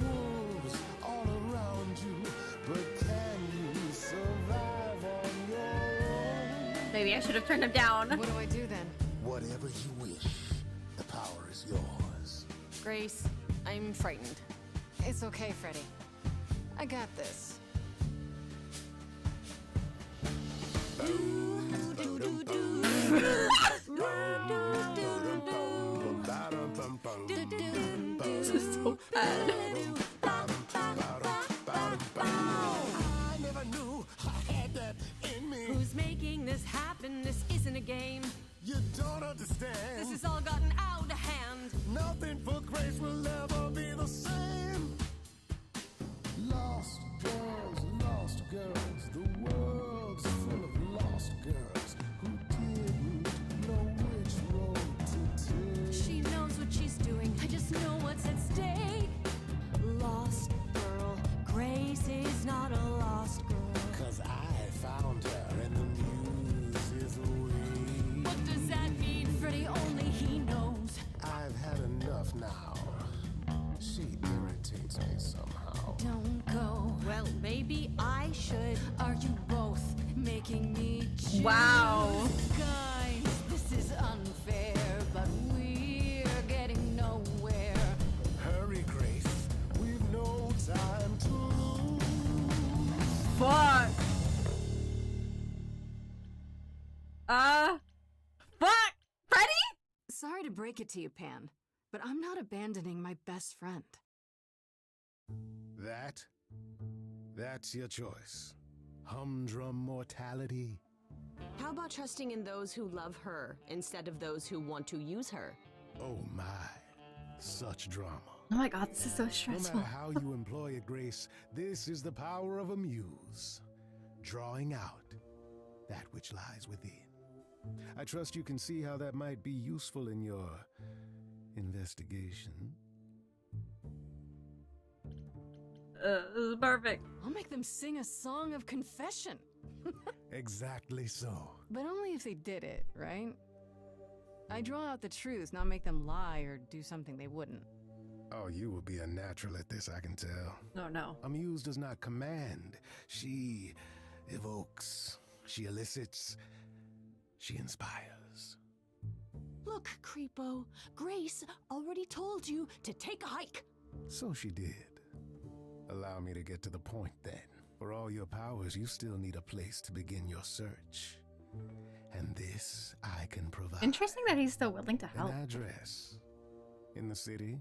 Wolves all around you. But can you survive on your own? Maybe I should have turned him down. What do I do then? Whatever you wish, the power is yours. Grace, I'm frightened. It's okay, Freddy. I got this. This is so bad. I never knew I had that in me. Who's making this happen? This isn't a game. You don't understand. This has all gotten out of hand. Nothing for Grace will ever be the same. Lost girls, the world's full of lost girls who didn't know which road to take. She knows what she's doing. I just know what's at stake. Lost girl. Grace is not a lost girl. 'Cause I found her and the muse is away. What does that mean? Freddy, only he knows. I've had enough now. She irritates me somehow. Don't go. Well, maybe I should. Are you both making me choose? Wow. Guys, this is unfair, but we're getting nowhere. Hurry, Grace. We've no time to lose. Fuck. Fuck. Freddy? Sorry to break it to you, Pan, but I'm not abandoning my best friend. That's your choice. Humdrum mortality. How about trusting in those who love her instead of those who want to use her? Oh my, such drama. Oh my god, this is so No stressful. matter how you employ it, Grace, this is the power of a muse. Drawing out that which lies within. I trust you can see how that might be useful in your investigation. This is perfect. I'll make them sing a song of confession. Exactly so. But only if they did it, right? I draw out the truth, not make them lie or do something they wouldn't. Oh, you will be a natural at this, I can tell. Oh, no. A muse does not command. She evokes. She elicits. She inspires. Look, Creepo, Grace already told you to take a hike. So she did. Allow me to get to the point then. For all your powers, you still need a place to begin your search. And this I can provide. Interesting that he's still willing to help. An address. In the city.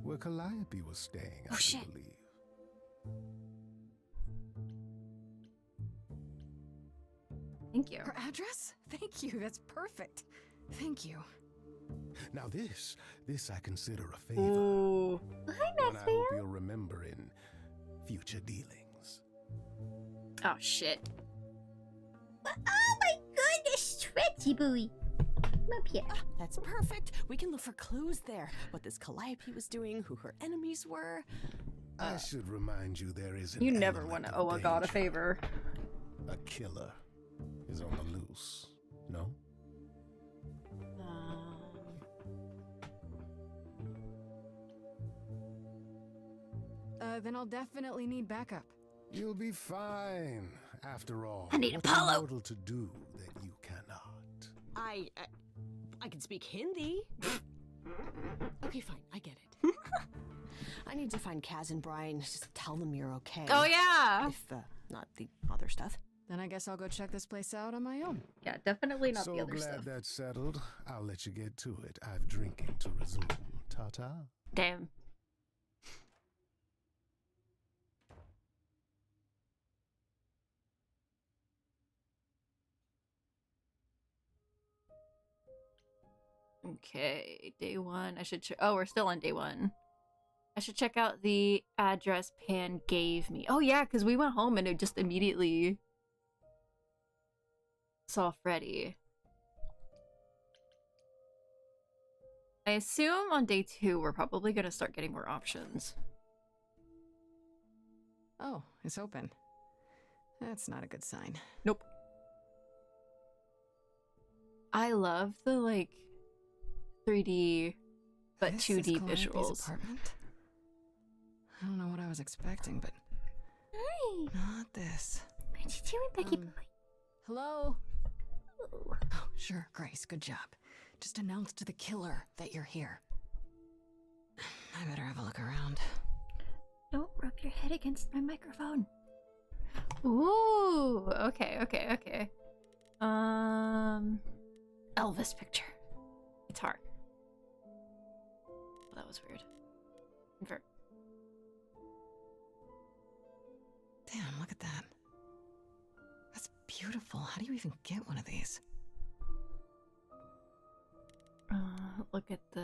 Where Calliope was staying, I shit. believe. Thank you. Her address? Thank you, that's perfect. Thank you. Now this I consider a favor. Ooh. Hi, One I hope you'll remember in future dealings. Oh, shit. Oh my goodness, stretchy buoy. Come up here. That's perfect. We can look for clues there. What this Calliope was doing, who her enemies were. I should remind you there is an You never element want to of owe a god a danger. favor. A killer is on the loose. No? Then I'll definitely need backup. You'll be fine. After all, I need what's Apollo. mortal to do that you cannot? I can speak Hindi. Okay, fine. I get it. I need to find Kaz and Brian. Just tell them you're okay. Oh, yeah. If not the other stuff. Then I guess I'll go check this place out on my own. Yeah, definitely not So the other glad stuff. that's settled. I'll let you get to it. I've drinking to resume. Ta-ta. Damn. Okay, day one. I should oh, we're still on day one. I should check out the address Pan gave me. Oh yeah, because we went home and it just immediately saw Freddy. I assume on day two we're probably gonna start getting more options. Oh, it's open. That's not a good sign. Nope. I love the like 3D but This 2D is Calliope's visuals. apartment? I don't know what I was expecting, but Hi. not this. What you doing, Becky boy? Hello? Oh, sure, Grace, good job. Just announce to the killer that you're here. I better have a look around. Don't rub your head against my microphone. Ooh, okay. Elvis picture. Guitar. Oh, that was weird. Invert. Damn, look at that. That's beautiful. How do you even get one of these? Look at the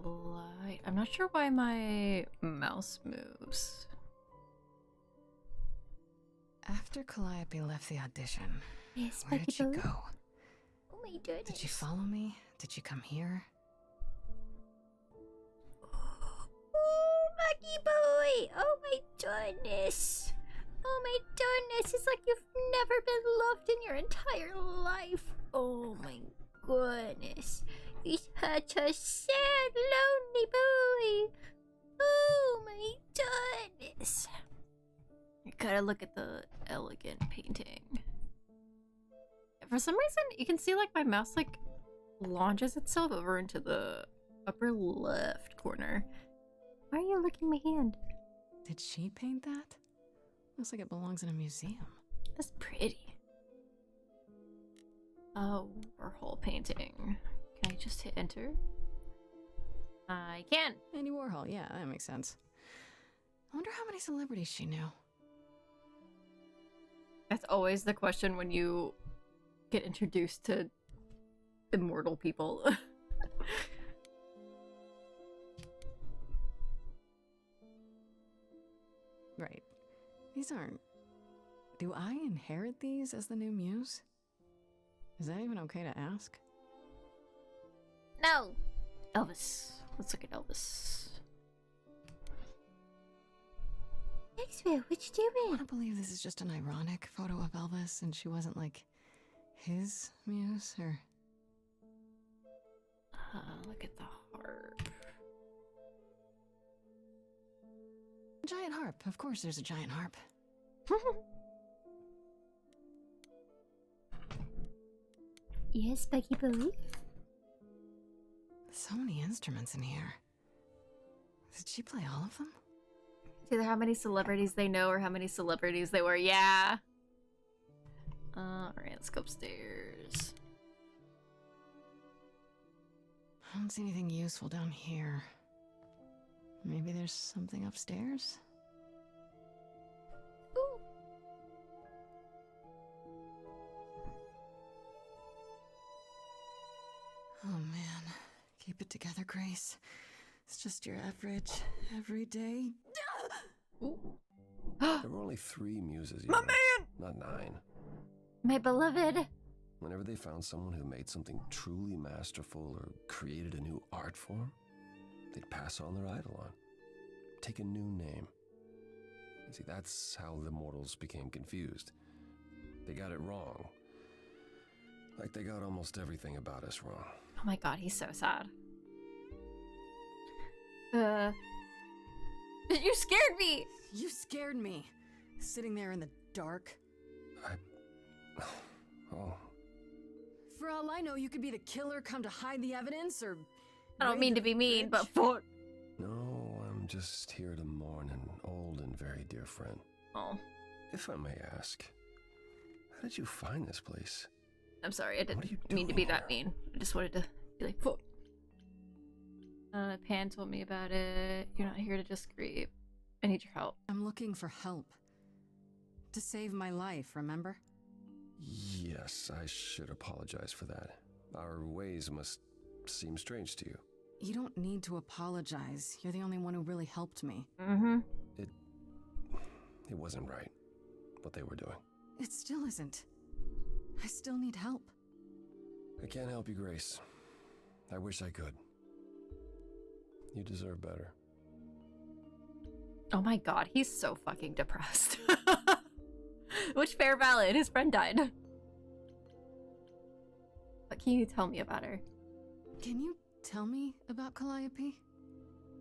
light. I'm not sure why my mouse moves. After Calliope left the audition, Yes, where did she Becky boy. go? Oh my goodness. Did she follow me? Did she come here? Oh, Becky boy! Oh my goodness! Oh my goodness! It's like you've never been loved in your entire life. Oh my goodness! He's such a sad, lonely boy. Oh my goodness! You gotta look at the elegant painting. For some reason, you can see like my mouse like launches itself over into the upper left corner. Why are you licking my hand? Did she paint that? Looks like it belongs in a museum. That's pretty. Oh, Warhol painting. Can I just hit enter? I can. Andy Warhol, yeah, that makes sense. I wonder how many celebrities she knew. That's always the question when you get introduced to immortal people. Right. These aren't... Do I inherit these as the new muse? Is that even okay to ask? No! Elvis. Let's look at Elvis. RiniiVeill, what you I doing? want to believe this is just an ironic photo of Elvis and she wasn't like his muse or. Look at the harp. Giant harp. Of course there's a giant harp. Yes, Becky Boo. So many instruments in here. Did she play all of them? It's either how many celebrities they know or how many celebrities they were. Yeah. Alright, let's go upstairs. I don't see anything useful down here. Maybe there's something upstairs? Ooh. Oh man. Keep it together, Grace. It's just your average, everyday. There were only 3 muses, you My know, man! not 9. My beloved. Whenever they found someone who made something truly masterful or created a new art form, they'd pass on their idol on. Take a new name. You see, that's how the mortals became confused. They got it wrong. Like they got almost everything about us wrong. Oh my god, he's so sad. You scared me! You scared me. Sitting there in the dark. Oh. For all I know, you could be the killer come to hide the evidence, or... I don't mean to be mean, but fuck. No, I'm just here to mourn an old and very dear friend. Oh. If I may ask, how did you find this place? I'm sorry, I didn't mean to be that mean. I just wanted to be like, fuck. Pan told me about it. You're not here to just grieve. I need your help. I'm looking for help. To save my life, remember? Yes, I should apologize for that. Our ways must seem strange to you. You don't need to apologize. You're the only one who really helped me. Mm-hmm. It wasn't right, what they were doing. It still isn't. I still need help. I can't help you, Grace. I wish I could. You deserve better. Oh my god, he's so fucking depressed. Which fair valid, his friend died. What can you tell me about her? Can you tell me about Calliope?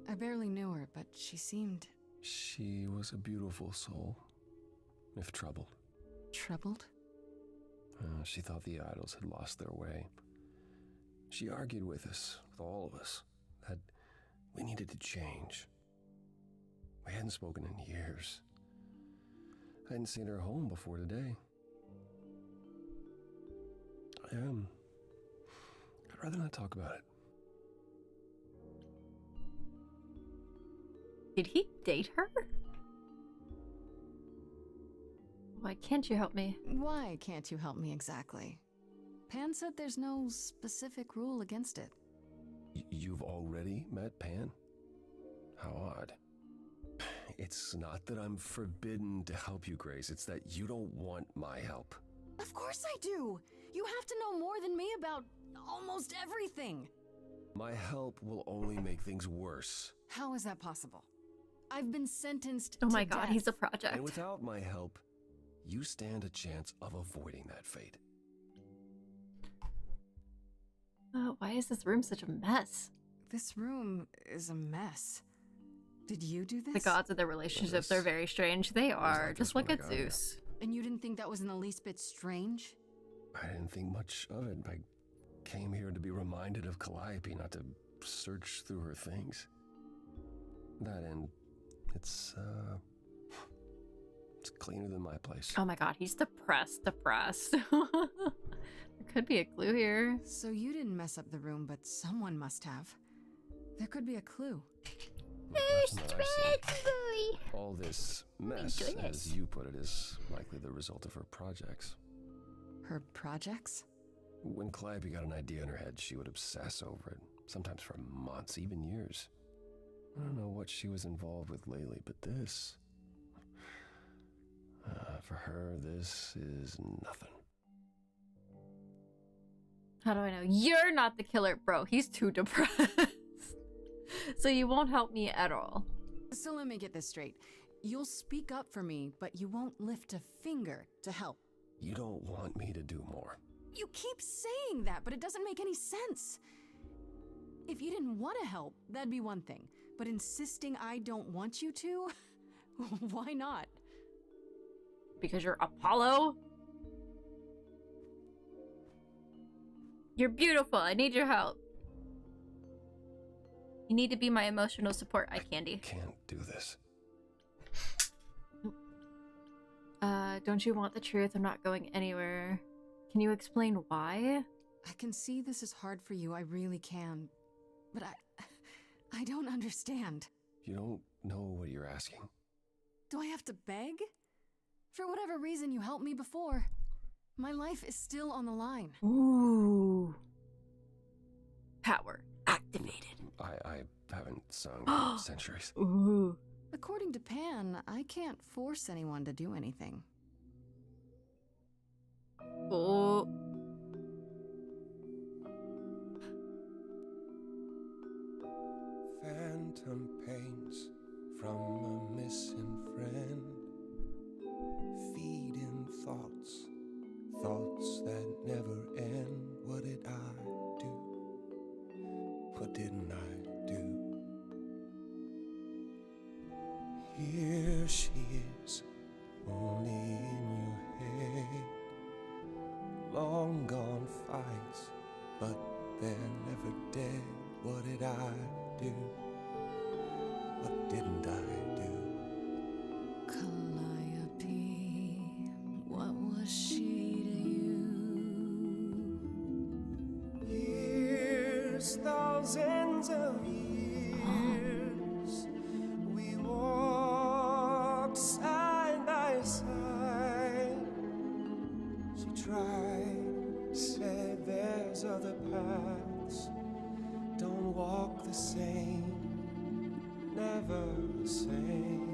I barely knew her, but she seemed... She was a beautiful soul, if troubled. Troubled? She thought the idols had lost their way. She argued with us, with all of us, that we needed to change. We hadn't spoken in years. I hadn't seen her home before today. I'd rather not talk about it. Did he date her? Why can't you help me? Why can't you help me exactly? Pan said there's no specific rule against it. You've already met Pan? How odd. It's not that I'm forbidden to help you, Grace. It's that you don't want my help. Of course I do! You have to know more than me about almost everything! My help will only make things worse. How is that possible? I've been sentenced Oh my to god, death. he's a project. And without my help, you stand a chance of avoiding that fate. Why is this room such a mess? This room is a mess. Did you do this? The gods of their relationships are very strange. They are. Just look at Zeus. And you didn't think that was in the least bit strange? I didn't think much of it. I came here to be reminded of Calliope, not to search through her things. That and it's cleaner than my place. Oh my god, he's depressed. There could be a clue here. So you didn't mess up the room, but someone must have. There could be a clue. All this mess, as you put it, is likely the result of her projects. Her projects? When Calliope got an idea in her head, she would obsess over it, sometimes for months, even years. I don't know what she was involved with lately, but this... for her, this is nothing. How do I know? You're not the killer, bro. He's too depressed. So you won't help me at all. So let me get this straight. You'll speak up for me, but you won't lift a finger to help. You don't want me to do more. You keep saying that, but it doesn't make any sense. If you didn't want to help, that'd be one thing. But insisting I don't want you to? Why not? Because you're Apollo? You're beautiful. I need your help. You need to be my emotional support, eye candy. I can't do this. Don't you want the truth? I'm not going anywhere. Can you explain why? I can see this is hard for you, I really can. But I don't understand. You don't know what you're asking. Do I have to beg? For whatever reason you helped me before. My life is still on the line. Ooh. Power activated. I haven't sung in centuries. Ooh. According to Pan, I can't force anyone to do anything. Oh. Phantom pains from a missing friend, feeding thoughts that never end. What did I do? What didn't I do? Here she is, only in your head. Long gone fights, but they're never dead. What did I do? What didn't I do? Calliope, what was she to you? Years, thousands of years, we walked side by side. She tried, said there's other paths. Don't walk the same, never the same.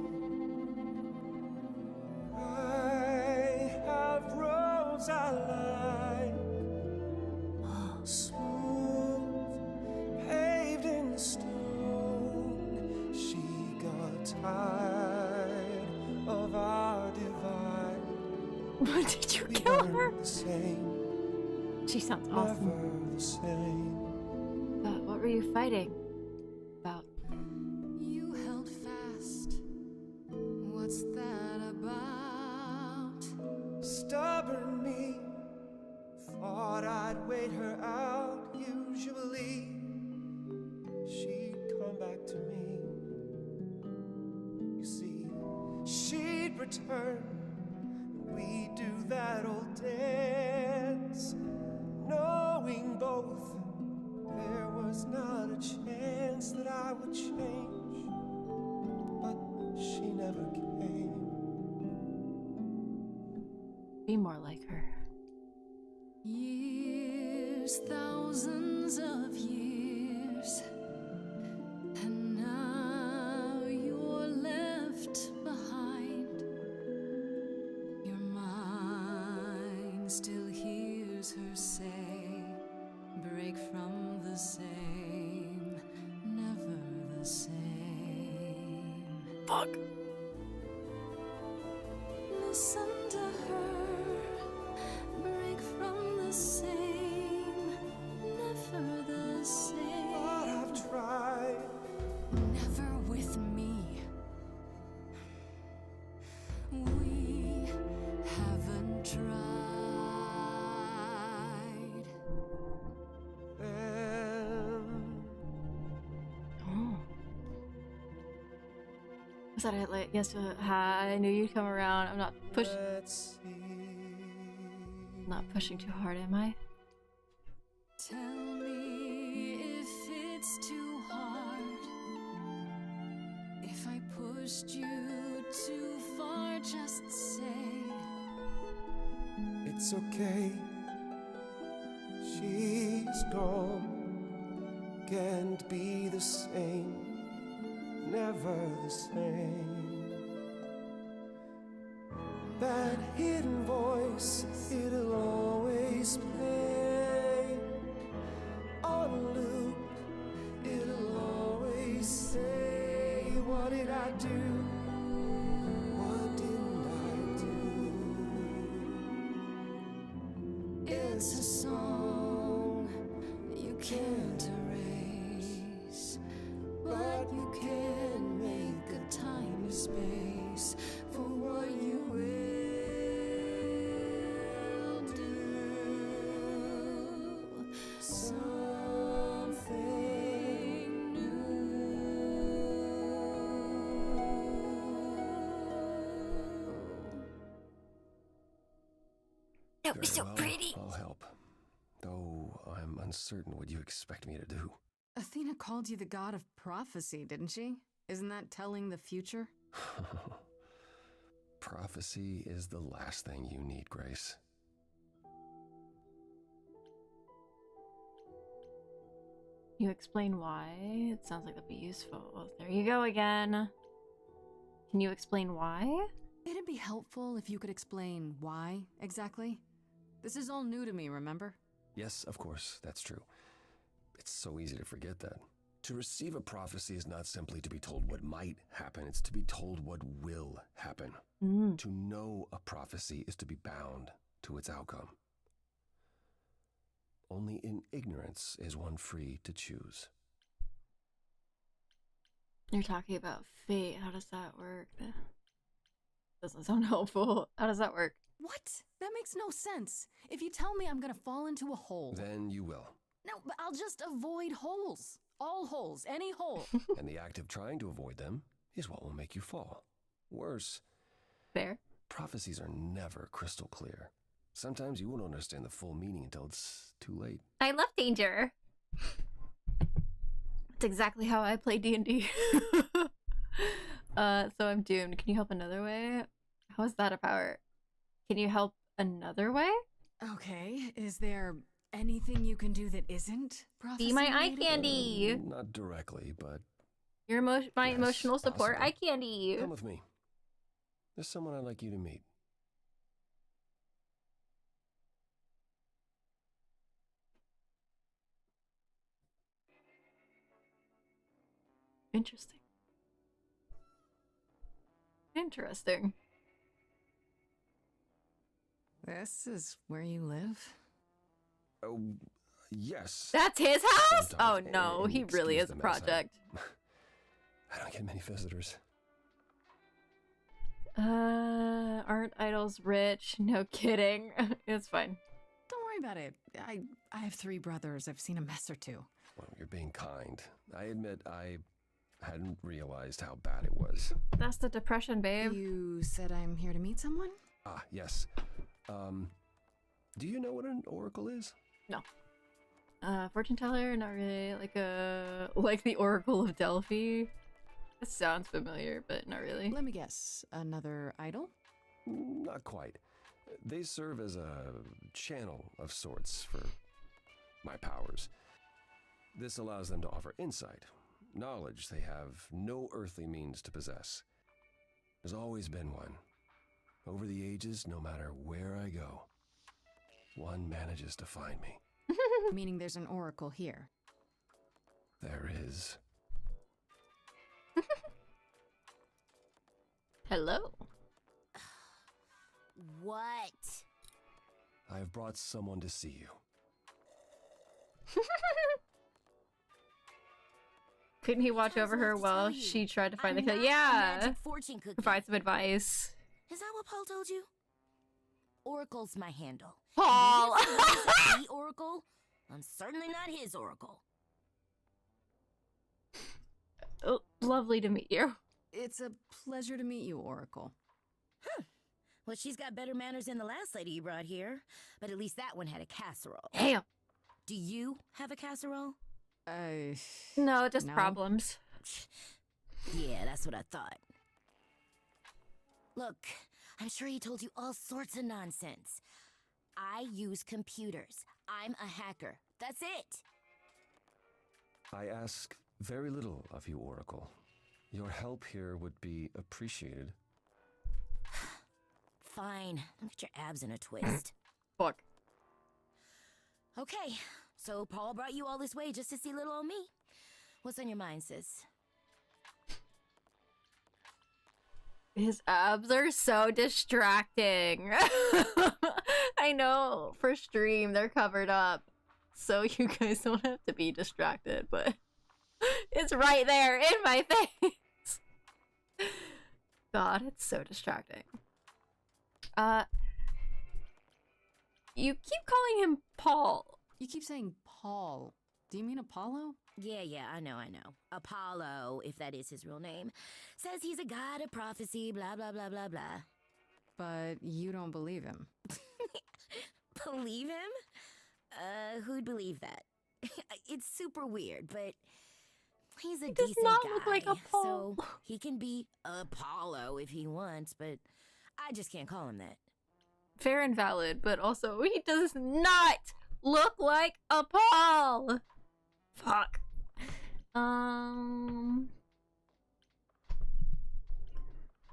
I have roads I like, smooth, paved in stone. She got tired of our divide. What did you kill her? The same, She sounds awesome. never the same. What were you fighting about? You held fast. What's that about? Stubborn me, thought I'd wait her out. Usually she'd come back to me. You see, she'd return, and we'd do that old dance, knowing both there was not a chance that I would change. But she never came. Be more like her. Years, thousands of years, and now you're left behind. Your mind still hears her say, break from the same, never the same. Fuck. Listen to her, break from the same, never the same. But I've tried. Never with me. We haven't tried. Was that it? Like, yes, I knew you'd come around. I'm not pushing too hard, am I? Tell me if it's too hard. If I pushed you too far, just say It's okay. She's gone. Can't be the same. Never the same. That hidden voice, it'll always play. On a loop, it'll always say, what did I do? It's a song you can't erase, but you can make a tiny space for what you will do. Something That was so Very well, pretty. I'll help. Though I'm uncertain what you expect me to do. Athena called you the god of prophecy, didn't she? Isn't that telling the future? Prophecy is the last thing you need, Grace. You explain why? It sounds like that'd be useful. There you go again. Can you explain why? It'd be helpful if you could explain why, exactly. This is all new to me, remember? Yes, of course, that's true. It's so easy to forget that. To receive a prophecy is not simply to be told what might happen, it's to be told what will happen. To know a prophecy is to be bound to its outcome. Only in ignorance is one free to choose. You're talking about fate. How does that work? Doesn't sound helpful. How does that work? What? That makes no sense. If you tell me I'm gonna fall into a hole. Then you will. No, but I'll just avoid holes. All holes, any hole. And the act of trying to avoid them is what will make you fall. Worse. Fair. Prophecies are never crystal clear. Sometimes you won't understand the full meaning until it's too late. I love danger. That's exactly how I play D&D. So I'm doomed. Can you help another way? How is that a power? Can you help another way? Okay, is there anything you can do that isn't prophecy Be my eye related? candy. Not directly, but Your my yes, emotional support possibly. eye candy. Come with me. There's someone I'd like you to meet. Interesting. Interesting. This is where you live? Oh, yes. That's his house? Sometimes. Oh no, And he really excuse is a the mess, project. I don't get many visitors. Aren't idols rich? No kidding. It's fine. Don't worry about it. I have 3 brothers. I've seen a mess or two. Well, you're being kind. I admit I hadn't realized how bad it was. That's the depression, babe. You said I'm here to meet someone? Ah, yes. Do you know what an oracle is? No. Fortune teller, not really. Like the Oracle of Delphi. It sounds familiar, but not really. Let me guess. Another idol? Not quite. They serve as a channel of sorts for my powers. This allows them to offer insight, knowledge they have no earthly means to possess. There's always been one. Over the ages, no matter where I go, one manages to find me. Meaning there's an oracle here. There is. Hello. What? I have brought someone to see you. Couldn't he watch over her while she tried to find the killer? Yeah. Fortune cookie. Provide some advice. Is that what Paul told you? Oracle's my handle. Paul! The oracle? I'm certainly not his oracle. Oh, lovely to meet you. It's a pleasure to meet you, Oracle. Huh. Well, she's got better manners than the last lady you brought here. But at least that one had a casserole. Damn. Do you have a casserole? No, just No. problems. Yeah, that's what I thought. Look, I'm sure he told you all sorts of nonsense. I use computers. I'm a hacker. That's it. I ask very little of you, Oracle. Your help here would be appreciated. Fine. Don't get your abs in a twist. Fuck. Okay, so Paul brought you all this way just to see little old me. What's on your mind, sis? His abs are so distracting. I I know for stream they're covered up, so you guys don't have to be distracted, but it's right there in my face. God, it's so distracting. You keep calling him Paul. You keep saying Paul. Do you mean Apollo? Yeah, I know. Apollo, if that is his real name, says he's a god of prophecy, blah, blah, blah, blah, blah. But you don't believe him. Believe him? Who'd believe that? It's super weird, but he's a decent does not guy, look like a Paul. so he can be Apollo if he wants, but I just can't call him that. Fair and valid, but also he does not look like a Paul. Fuck.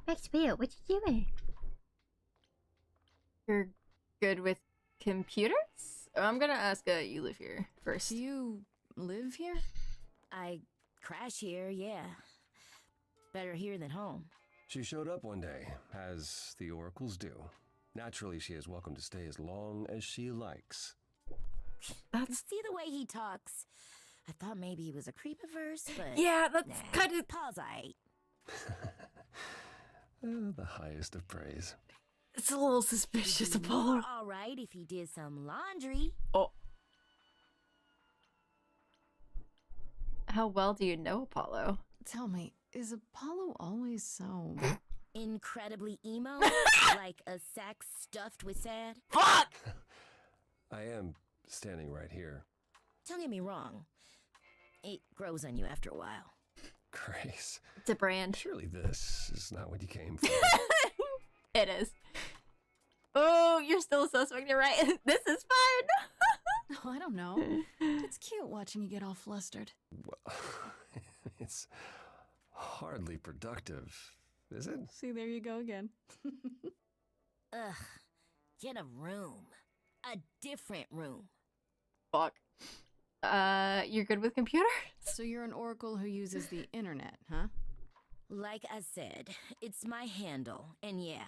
Next wheel, what you doing? You're good with computers? Oh, I'm gonna ask you live here first. Do you live here? I crash here, yeah. Better here than home. She showed up one day, as the oracles do. Naturally, she is welcome to stay as long as she likes. See the way he talks? I thought maybe he was a creep at first, but yeah, that's kind of Paul's aight. The highest of praise. It's a little suspicious, Apollo. All right, if he did some laundry. Oh. How well do you know Apollo? Tell me, is Apollo always so... incredibly emo? Like a sack stuffed with sad? Fuck! I am standing right here. Don't get me wrong. It grows on you after a while. Grace. It's a brand. Surely this is not what you came for. It is. Oh, you're still a suspect. You're right. This is fun. Oh, I don't know. It's cute watching you get all flustered. Well, it's hardly productive, is it? See, there you go again. Ugh. Get a room. A different room. Fuck. You're good with computers? So you're an oracle who uses the internet, huh? Like I said, it's my handle, and yeah.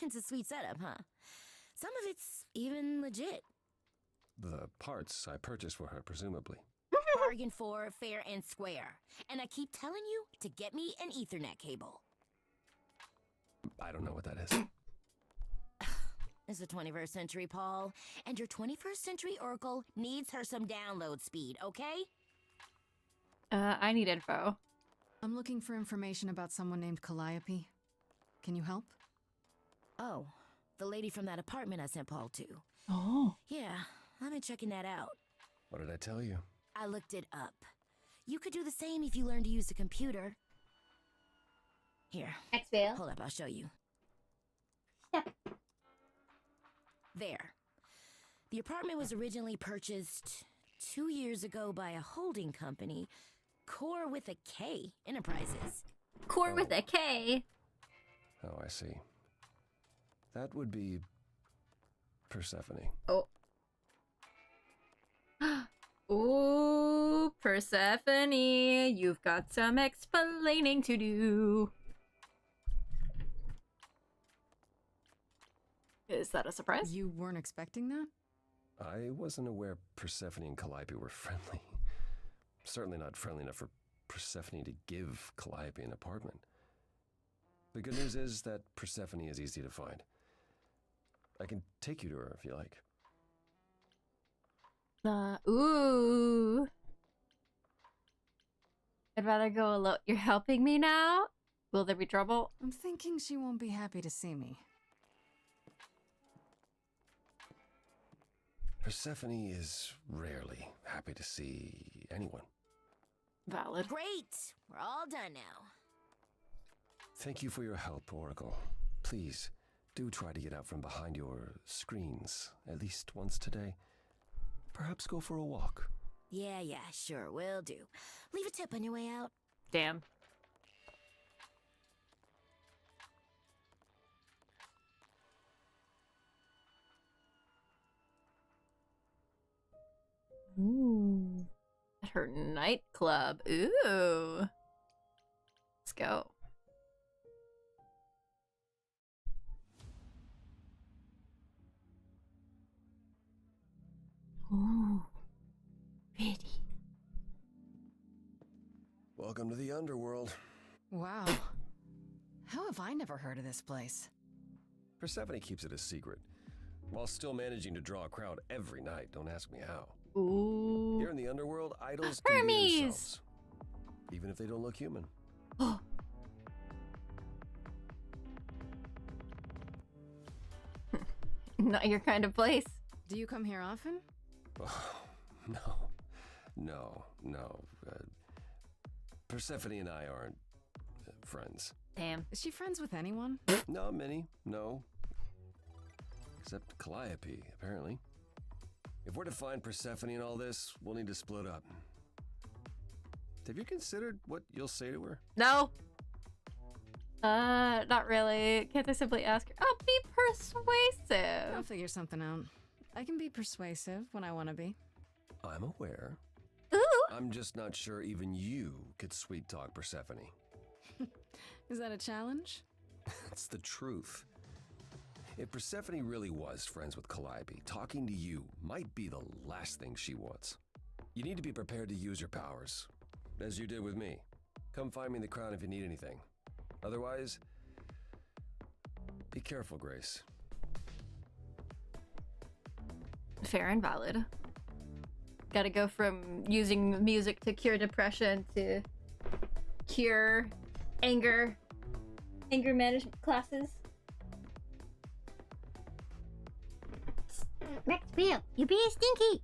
It's a sweet setup, huh? Some of it's even legit. The parts I purchased for her, presumably. Bargain for, fair and square. And I keep telling you to get me an Ethernet cable. I don't know what that is. It's the 21st century, Paul. And your 21st century oracle needs her some download speed, okay? I need info. I'm looking for information about someone named Calliope. Can you help? Oh, the lady from that apartment I sent Paul to. Oh. Yeah, I've been checking that out. What did I tell you? I looked it up. You could do the same if you learn to use the computer. Here. RiniiVeill. Hold up, I'll show you. There. The apartment was originally purchased 2 years ago by a holding company, Core with a K Enterprises. Core with a K? Oh, I see. That would be Persephone. Oh. Ooh, Persephone, you've got some explaining to do. Is that a surprise? You weren't expecting that? I wasn't aware Persephone and Calliope were friendly. Certainly not friendly enough for Persephone to give Calliope an apartment. The good news is that Persephone is easy to find. I can take you to her if you like. Ooh. I'd rather go alone. You're helping me now? Will there be trouble? I'm thinking she won't be happy to see me. Persephone is rarely happy to see anyone. Valid. Great! We're all done now. Thank you for your help, Oracle. Please, do try to get out from behind your screens at least once today. Perhaps go for a walk. Yeah, sure, will do. Leave a tip on your way out. Damn. Ooh. At her nightclub. Ooh. Let's go. Welcome to the underworld. Wow. How have I never heard of this place? Persephone keeps it a secret, while still managing to draw a crowd every night. Don't ask me how. Ooh. Here in the underworld, idols can be Hermes! themselves, even if they don't look human. Not your kind of place. Do you come here often? No. Persephone and I aren't friends. Damn. Is she friends with anyone? Not many, no. Except Calliope, apparently. If we're to find Persephone in all this, we'll need to split up. Have you considered what you'll say to her? No. Not really. Can't I simply ask her? I'll be persuasive. I'll figure something out. I can be persuasive when I want to be. I'm aware. Ooh. I'm just not sure even you could sweet talk Persephone. Is that a challenge? It's the truth. If Persephone really was friends with Calliope, talking to you might be the last thing she wants. You need to be prepared to use your powers, as you did with me. Come find me in the crown if you need anything. Otherwise, be careful, Grace. Fair and valid. Gotta go from using music to cure depression to cure anger management classes. RiniiVeill, you being stinky.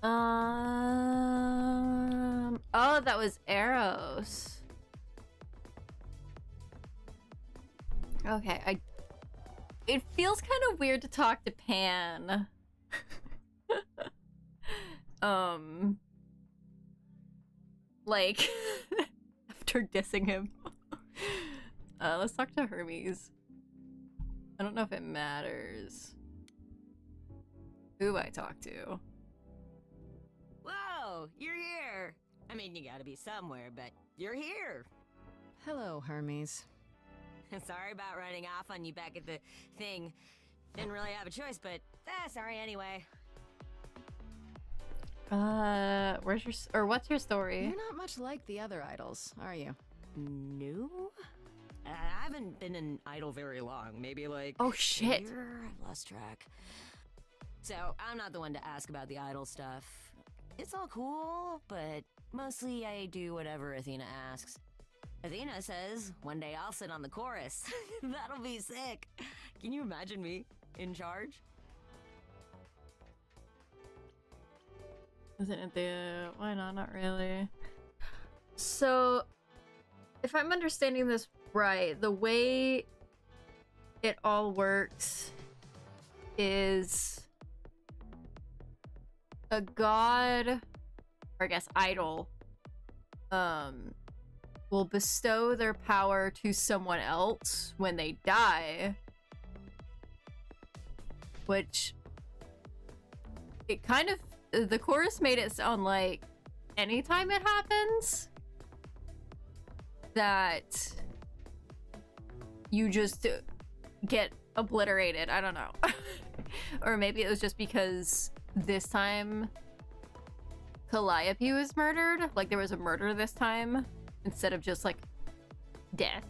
Oh, that was Eros. Okay, it feels kind of weird to talk to Pan. Like, after dissing him. Let's talk to Hermes. I don't know if it matters who I talk to. Whoa, you're here. I mean, you gotta be somewhere, but you're here. Hello, Hermes. Sorry about running off on you back at the thing. Didn't really have a choice, but sorry anyway. What's your story? You're not much like the other idols, are you? No? I haven't been an idol very long. Maybe like... Oh, shit. I've lost track. So, I'm not the one to ask about the idol stuff. It's all cool, but mostly I do whatever Athena asks. Athena says, one day I'll sit on the chorus. That'll be sick. Can you imagine me in charge? Isn't it the... Why not? Not really. So, if I'm understanding this right, the way it all works is a god, or I guess idol, will bestow their power to someone else when they die, which it kind of, the chorus made it sound like anytime it happens that you just get obliterated. I don't know. Or maybe it was just because this time Calliope was murdered, like there was a murder this time instead of just like death.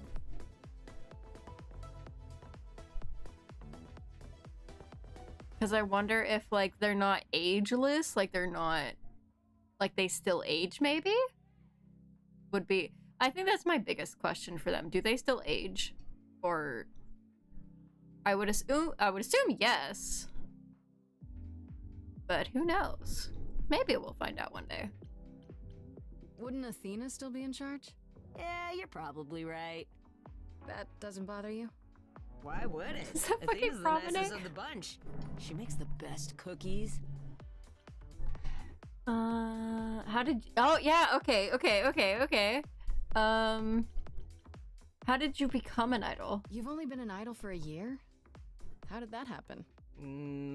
Because I wonder if like they're not ageless, like they're not, like they still age maybe? Would be, I think that's my biggest question for them. Do they still age? Or I would assume yes. But who knows? Maybe we'll find out one day. Wouldn't Athena still be in charge? Yeah, you're probably right. That doesn't bother you? Why would it? Is that fucking Athena's the nicest Promenade? of the bunch. She makes the best cookies. How did oh yeah, okay. How did you become an idol? You've only been an idol for a year? How did that happen?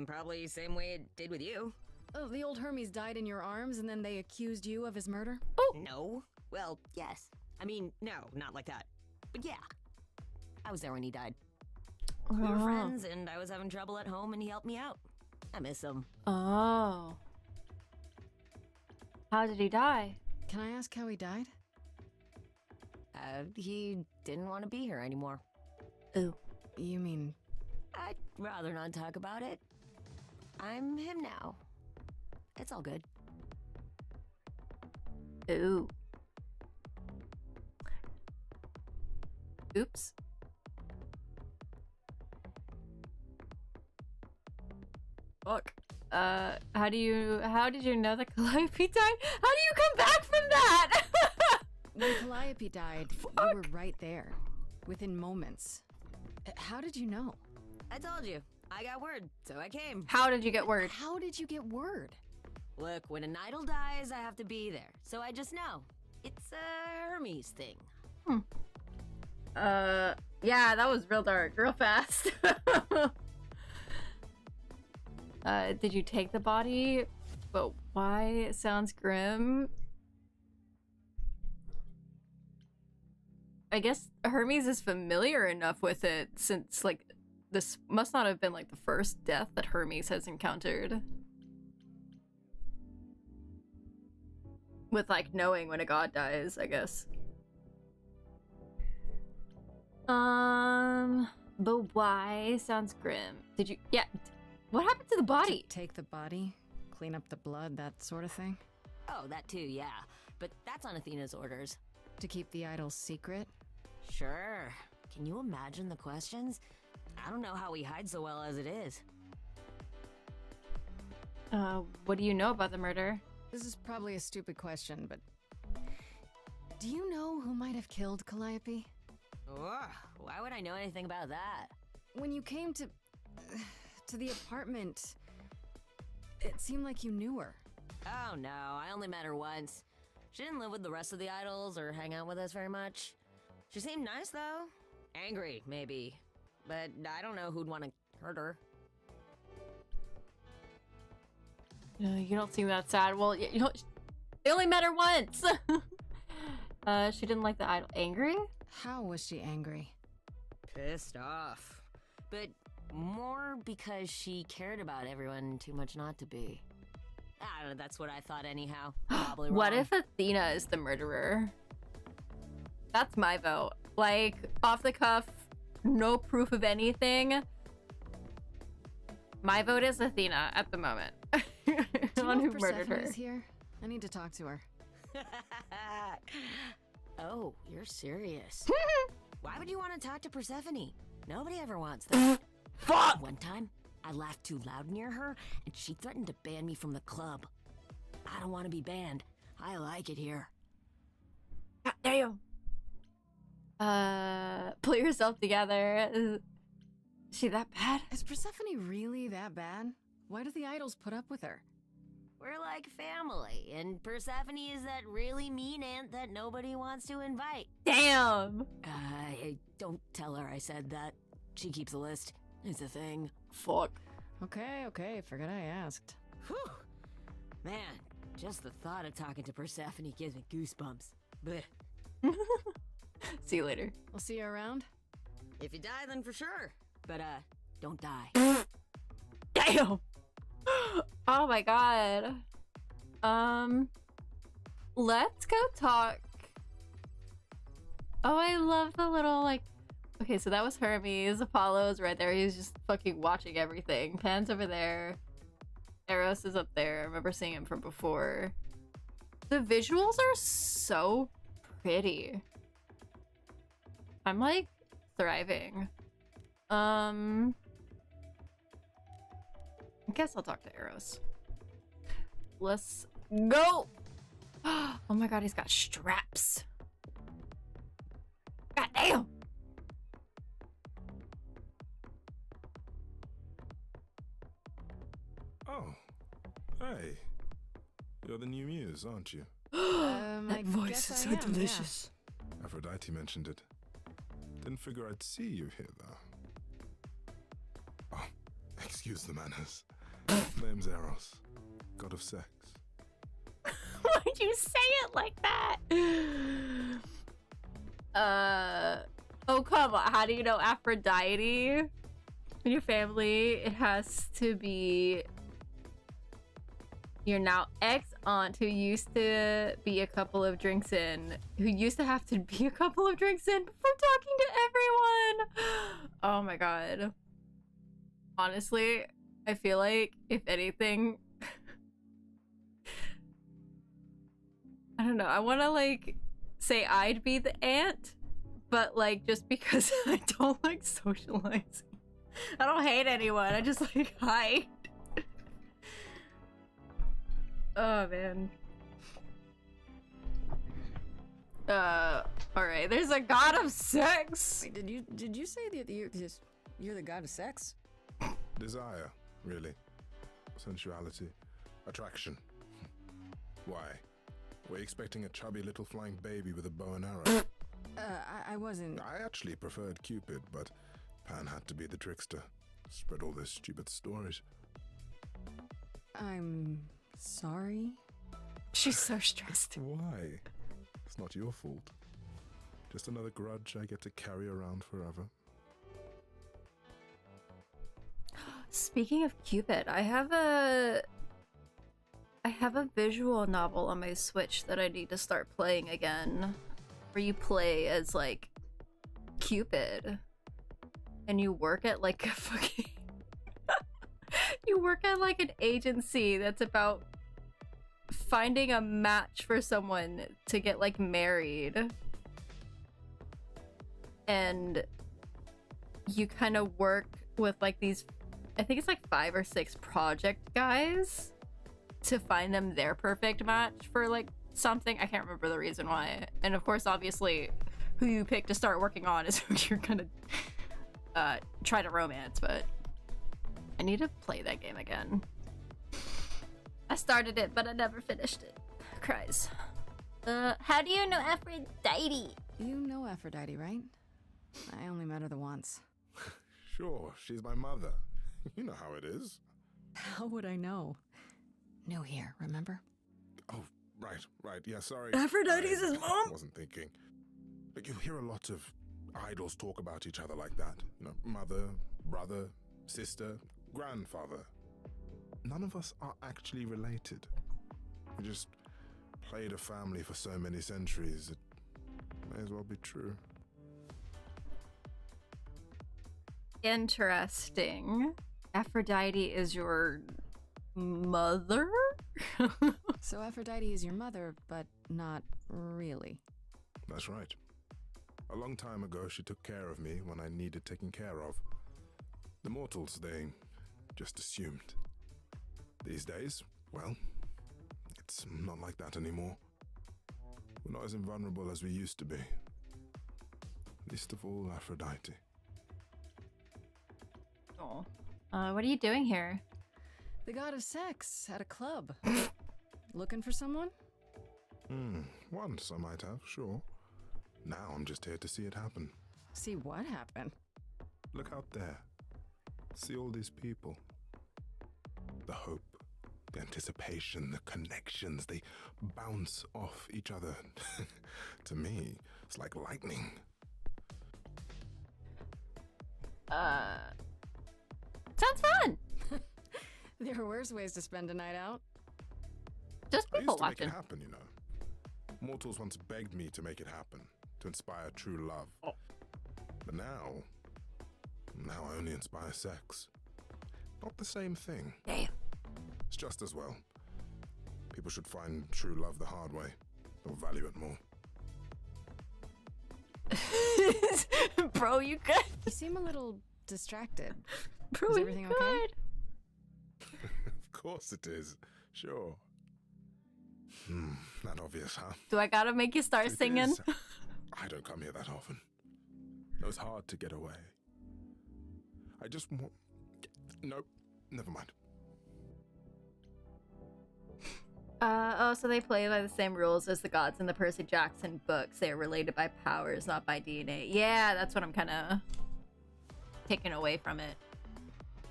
Probably same way it did with you. Oh, the old Hermes died in your arms and then they accused you of his murder? Oh! No. Well, yes. I mean, no, not like that. But yeah. I was there when he died. We were friends and I was having trouble at home and he helped me out. I miss him. Oh. How did he die? Can I ask how he died? He didn't want to be here anymore. Ooh. You mean... I'd rather not talk about it. I'm him now. It's all good. Ooh. Oops. Fuck. How did you know that Calliope died? How do you come back from that? When Calliope died, you were right there. Within moments. How did you know? I told you. I got word, so I came. How did you get word? How did you get word? Look, when an idol dies, I have to be there. So I just know. It's a Hermes thing. Yeah, that was real dark, real fast. Did you take the body? But why? It sounds grim. I guess Hermes is familiar enough with it since, like, this must not have been, like, the first death that Hermes has encountered. With, like, knowing when a god dies, I guess. But why? Sounds grim. Did you- yeah. What happened to the body? Take the body, clean up the blood, that sort of thing? Oh, that too, yeah. But that's on Athena's orders. To keep the idol secret? Sure. Can you imagine the questions? I don't know how we hide so well as it is. What do you know about the murder? This is probably a stupid question, but... Do you know who might have killed Calliope? Ugh, why would I know anything about that? When you came to the apartment, it seemed like you knew her. Oh no, I only met her once. She didn't live with the rest of the idols or hang out with us very much. She seemed nice though. Angry, maybe. But I don't know who'd want to hurt her. You don't seem that sad. Well, you know, they only met her once. She didn't like the idol. Angry? How was she angry? Pissed off. But more because she cared about everyone too much not to be. I don't know, that's what I thought anyhow. Probably wrong. What if Athena is the murderer? That's my vote. Like, off the cuff, no proof of anything. My vote is Athena at the moment. Do you On know who if murdered her. Persephone's here? I need to talk to her. Oh, you're serious. Why would you want to talk to Persephone? Nobody ever wants that. Fuck! One time, I laughed too loud near her, and she threatened to ban me from the club. I don't want to be banned. I like it here. God damn. Pull yourself together. Is she that bad? Is Persephone really that bad? Why do the idols put up with her? We're like family, and Persephone is that really mean aunt that nobody wants to invite. Damn! Don't tell her I said that. She keeps a list. It's a thing. Fuck. Okay, forgot I asked. Whew. Man, just the thought of talking to Persephone gives me goosebumps. Blech. See you later. I'll see you around. If you die, then for sure. But, don't die. Damn! Oh my god. Let's go talk. Oh, I love the little, like... Okay, so that was Hermes. Apollo's right there. He's just fucking watching everything. Pan's over there. Eros is up there. I remember seeing him from before. The visuals are so pretty. I'm, like, thriving. I guess I'll talk to Eros. Let's go! Oh my god, he's got straps. God damn! Oh, hey. You're the new muse, aren't you? That voice is so delicious. Yeah. Aphrodite mentioned it. Didn't figure I'd see you here, though. Oh, excuse the manners. Name's Eros, god of sex. Why'd you say it like that? Oh, come on. How do you know Aphrodite? In your family, it has to be... your now ex-aunt who used to be a couple of drinks in, who used to have to be a couple of drinks in before talking to everyone. Oh my god. Honestly, I feel like, if anything, I don't know, I want to like say I'd be the aunt, but like just because I don't like socializing. I don't hate anyone, I just like hide. Oh man. Alright, there's a god of sex. Wait, did you say that you're the god of sex? Desire, really. Sensuality. Attraction. Why? Were you expecting a chubby little flying baby with a bow and arrow? I wasn't... I actually preferred Cupid, but Pan had to be the trickster. Spread all those stupid stories. I'm sorry? She's so stressed. Why? It's not your fault. Just another grudge I get to carry around forever. Speaking of Cupid, I have a visual novel on my Switch that I need to start playing again, where you play as like Cupid and you work at like a fucking you work at like an agency that's about finding a match for someone to get like married, and you kind of work with like these, I think it's like 5 or 6 project guys to find them their perfect match for like something. I can't remember the reason why. And of course, obviously, who you pick to start working on is who you're gonna try to romance, but I need to play that game again. I started it, but I never finished it. Cries. How do you know Aphrodite? You know Aphrodite, right? I only met her the once. Sure, she's my mother. You know how it is. How would I know? New here, remember? Oh, right. Yeah, sorry. Aphrodite's his mom? I wasn't thinking. But you hear a lot of idols talk about each other like that. You know, mother, brother, sister, grandfather. None of us are actually related. We just played a family for so many centuries, it may as well be true. Interesting. Aphrodite is your mother? So Aphrodite is your mother, but not really. That's right. A long time ago, she took care of me when I needed taking care of. The mortals, they just assumed. These days, well, it's not like that anymore. We're not as invulnerable as we used to be. Least of all, Aphrodite. Oh. What are you doing here? The god of sex at a club. Looking for someone? Once I might have, sure. Now I'm just here to see it happen. See what happen? Look out there. See all these people. The hope, the anticipation, the connections, they bounce off each other. To me, it's like lightning. Sounds fun! There are worse ways to spend a night out. Just I people used to watching. make it happen, you know. Mortals once begged me to make it happen, to inspire true love. Oh. But now I only inspire sex. Not the same thing. Damn. It's just as well. People should find true love the hard way. They'll value it more. Bro, you good? You seem a little distracted. Bro, is everything you okay? Of course it is. Sure. Not obvious, huh? Do I gotta make you start Truth singing? is, I don't come here that often. No, it's hard to get away. I just want... Nope, never mind. Oh, so they play by the same rules as the gods in the Percy Jackson books. They are related by powers, not by DNA. Yeah, that's what I'm kind of taking away from it.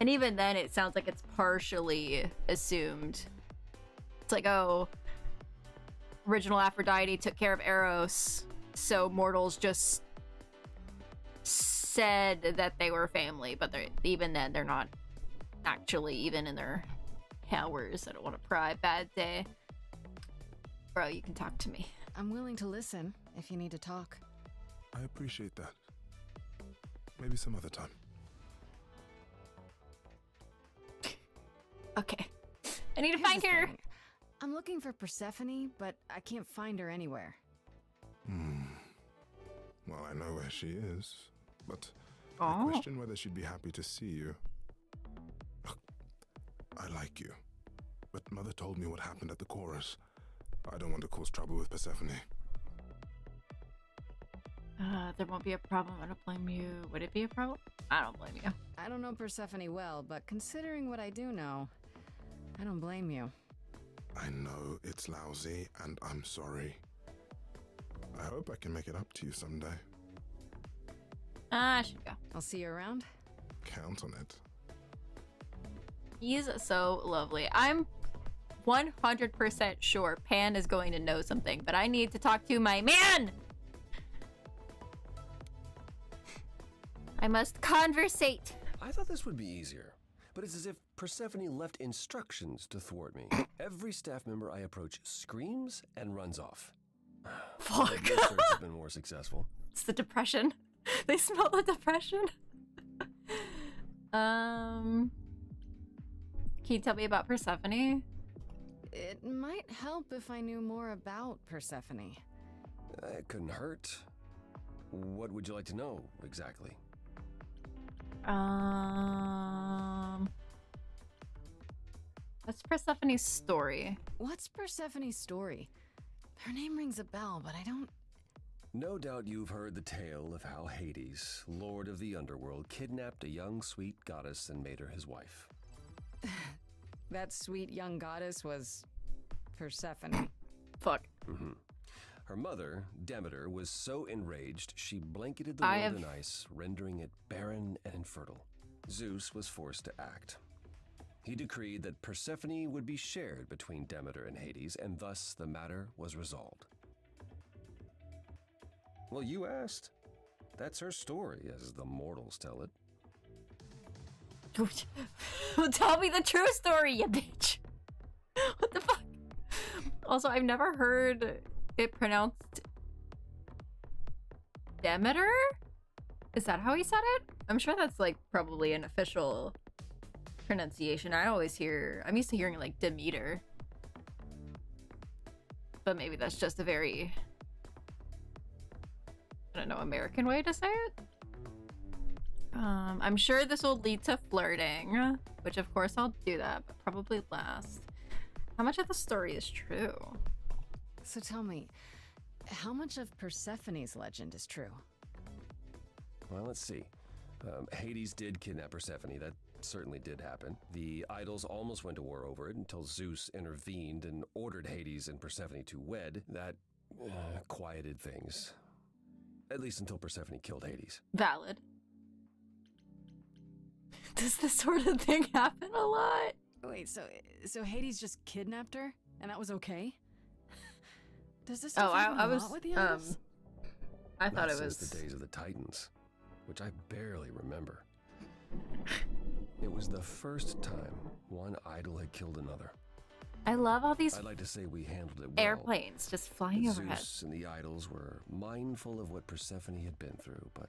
And even then, it sounds like it's partially assumed. It's like, oh, original Aphrodite took care of Eros, so mortals just said that they were family, but even then, they're not actually even in their hours. I don't want to pry. Bad day. Bro, you can talk to me. I'm willing to listen if you need to talk. I appreciate that. Maybe some other time. Okay. I need to Here's find the her. thing. I'm looking for Persephone, but I can't find her anywhere. Well, I know where she is, but Oh. I question whether she'd be happy to see you. I like you, but Mother told me what happened at the chorus. I don't want to cause trouble with Persephone. There won't be a problem. I don't blame you. Would it be a problem? I don't blame you. I don't know Persephone well, but considering what I do know, I don't blame you. I know it's lousy, and I'm sorry. I hope I can make it up to you someday. I should go. I'll see you around. Count on it. He's so lovely. I'm 100% sure Pan is going to know something, but I need to talk to my man! I must conversate. I thought this would be easier, but it's as if Persephone left instructions to thwart me. Every staff member I approach screams and runs off. Fuck. This search has been more successful. It's the depression. They smell the depression. Can you tell me about Persephone? It might help if I knew more about Persephone. It couldn't hurt. What would you like to know, exactly? What's Persephone's story? What's Persephone's story? Her name rings a bell, but I don't... No doubt you've heard the tale of how Hades, lord of the underworld, kidnapped a young sweet goddess and made her his wife. That sweet young goddess was Persephone. Fuck. Mm-hmm. Her mother, Demeter, was so enraged she blanketed the world in ice, rendering it barren and infertile. Zeus was forced to act. He decreed that Persephone would be shared between Demeter and Hades, and thus the matter was resolved. Well, you asked. That's her story, as the mortals tell it. Tell me the true story, you bitch. What the fuck? Also, I've never heard it pronounced Demeter? Is that how he said it? I'm sure that's like probably an official pronunciation. I'm used to hearing like Demeter. But maybe that's just a very, I don't know, American way to say it? I'm sure this will lead to flirting, which of course I'll do that, but probably last. How much of the story is true? So tell me, how much of Persephone's legend is true? Well, let's see. Hades did kidnap Persephone. That certainly did happen. The idols almost went to war over it until Zeus intervened and ordered Hades and Persephone to wed. That quieted things. At least until Persephone killed Hades. Valid. Does this sort of thing happen a lot? Wait, so Hades just kidnapped her, and that was okay? Does this I was with the idols? I thought Not it was since the days of the Titans, which I barely remember. It was the first time one idol had killed another. I love all these I'd like to say we handled it well. airplanes just flying overhead. Zeus and the idols were mindful of what Persephone had been through, but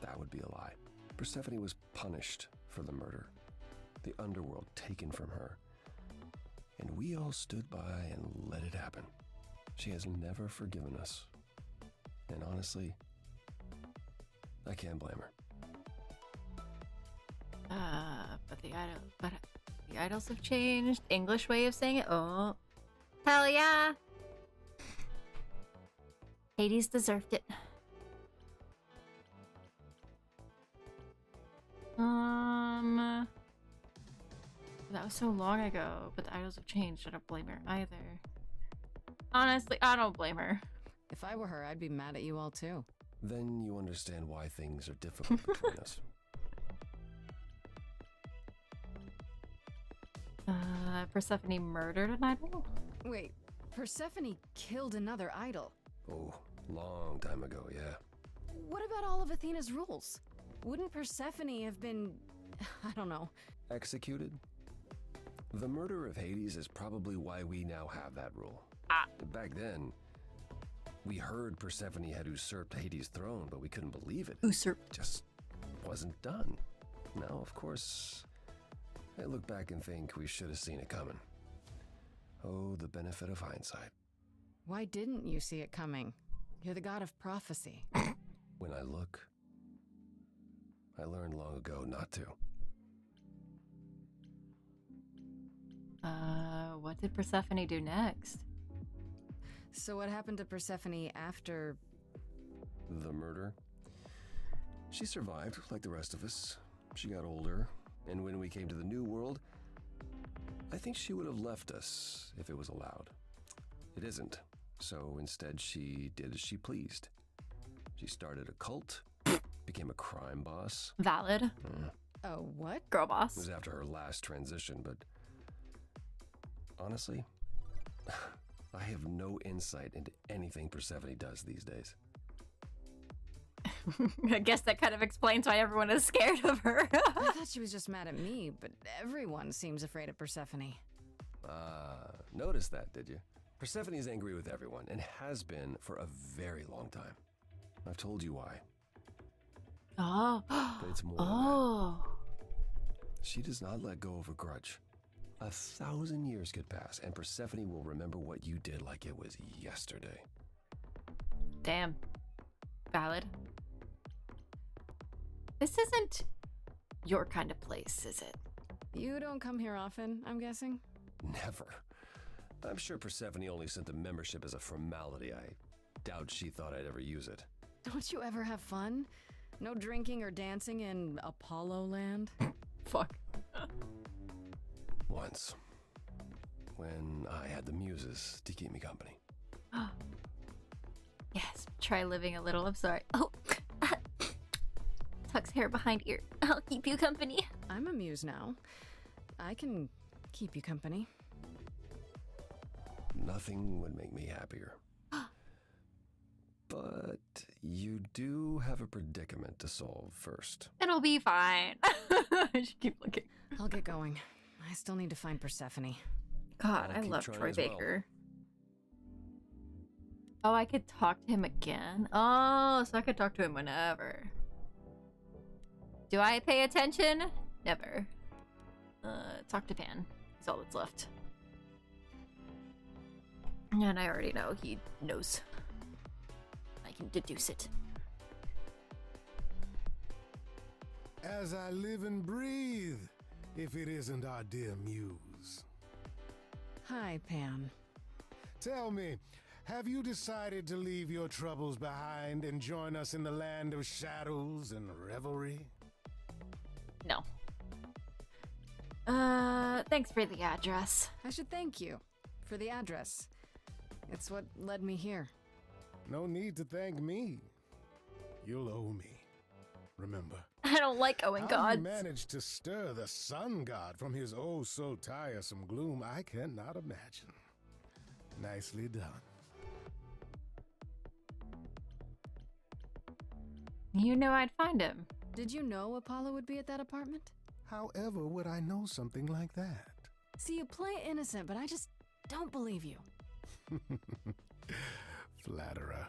that would be a lie. Persephone was punished for the murder, the underworld taken from her, and we all stood by and let it happen. She has never forgiven us, and honestly, I can't blame her. But the idols have changed. English way of saying it. Oh, hell yeah! Hades deserved it. That was so long ago, but the idols have changed. I don't blame her either. Honestly, I don't blame her. If I were her, I'd be mad at you all too. Then you understand why things are difficult between us. Persephone murdered an idol? Wait, Persephone killed another idol? Oh, long time ago, yeah. What about all of Athena's rules? Wouldn't Persephone have been, I don't know... Executed? The murder of Hades is probably why we now have that rule. Back then, we heard Persephone had usurped Hades' throne, but we couldn't believe it. Usurped. It just wasn't done. Now, of course, I look back and think we should have seen it coming. Oh, the benefit of hindsight. Why didn't you see it coming? You're the god of prophecy. When I look, I learned long ago not to. What did Persephone do next? So what happened to Persephone after... The murder? She survived, like the rest of us. She got older, and when we came to the new world, I think she would have left us if it was allowed. It isn't, so instead she did as she pleased. She started a cult, became a crime boss. Valid. Oh, what? Girl boss. It was after her last transition, but honestly, I have no insight into anything Persephone does these days. I guess that kind of explains why everyone is scared of her. I thought she was just mad at me, but everyone seems afraid of Persephone. Noticed that, did you? Persephone is angry with everyone, and has been for a very long time. I've told you why. Oh. But it's more than that. She does not let go of a grudge. 1,000 years could pass, and Persephone will remember what you did like it was yesterday. Damn. Valid. This isn't your kind of place, is it? You don't come here often, I'm guessing? Never. I'm sure Persephone only sent the membership as a formality. I doubt she thought I'd ever use it. Don't you ever have fun? No drinking or dancing in Apollo land? Fuck. Once. When I had the muses to keep me company. Yes, try living a little. I'm sorry. Oh. Tuck's hair behind ear. I'll keep you company. I'm a muse now. I can keep you company. Nothing would make me happier. But you do have a predicament to solve first. It'll be fine. I should keep looking. I'll get going. I still need to find Persephone. God, I love Troy Baker. Oh, I could talk to him again? Oh, so I could talk to him whenever. Do I pay attention? Never. Talk to Pan. That's all that's left. And I already know he knows. I can deduce it. As I live and breathe, if it isn't our dear muse. Hi, Pan. Tell me, have you decided to leave your troubles behind and join us in the land of shadows and revelry? No. Thanks for the address. I should thank you for the address. It's what led me here. No need to thank me. You'll owe me. Remember. I don't like owing How gods. you managed to stir the sun god from his oh so tiresome gloom, I cannot imagine. Nicely done. You knew I'd find him. Did you know Apollo would be at that apartment? However would I know something like that? See, you play innocent, but I just don't believe you. Flatterer.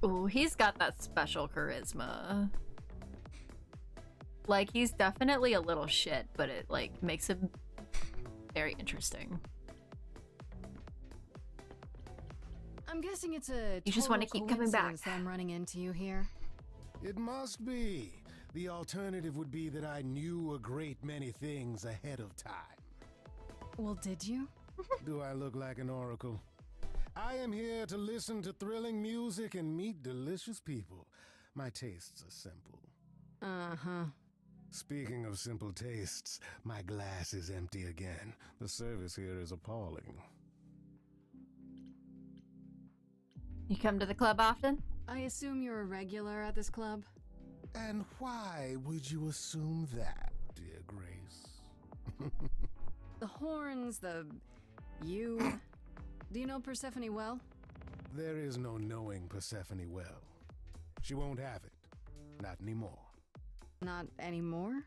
Ooh, he's got that special charisma. Like, he's definitely a little shit, but it, like, makes him very interesting. I'm guessing it's a You just want to keep coming back. that I'm running into you here. It must be. The alternative would be that I knew a great many things ahead of time. Well, did you? Do I look like an oracle? I am here to listen to thrilling music and meet delicious people. My tastes are simple. Uh-huh. Speaking of simple tastes, my glass is empty again. The service here is appalling. You come to the club often? I assume you're a regular at this club? And why would you assume that, dear Grace? The horns, you... Do you know Persephone well? There is no knowing Persephone well. She won't have it. Not anymore. Not anymore?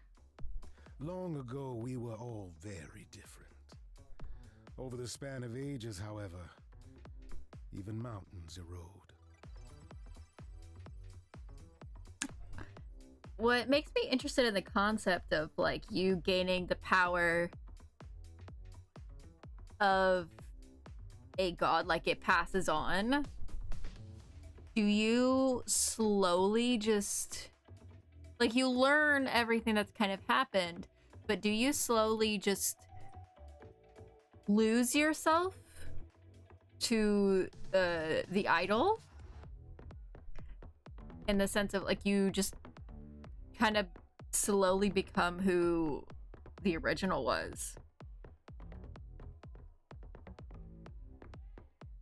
Long ago, we were all very different. Over the span of ages, however, even mountains erode. What makes me interested in the concept of, like, you gaining the power of a god, like it passes on, do you slowly just, like, you learn everything that's kind of happened, but do you slowly just lose yourself to the idol? In the sense of, like, you just kind of slowly become who the original was?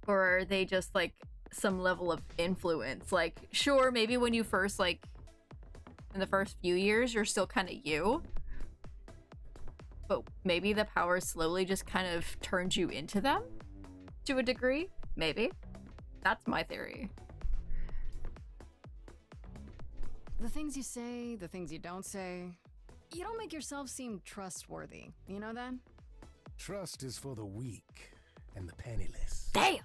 Or are they just, like, some level of influence? Like, sure, maybe when you first, like, in the first few years, you're still kind of you. But maybe the power slowly just kind of turns you into them? To a degree? Maybe. That's my theory. The things you say, the things you don't say, you don't make yourself seem trustworthy. You know that? Trust is for the weak and the penniless. Damn!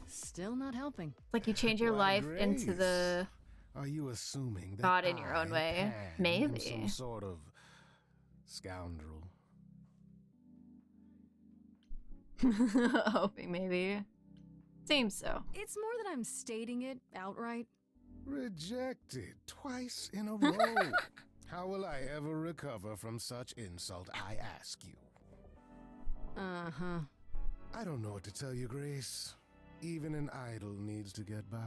Still not helping. It's like you change your Why, life into Grace, the are you assuming that god in your own I, way? Pan, am Maybe. some sort of scoundrel? Hoping maybe. Seems so. It's more that I'm stating it outright. Rejected twice in a row. How will I ever recover from such insult, I ask you? Uh-huh. I don't know what to tell you, Grace. Even an idol needs to get by.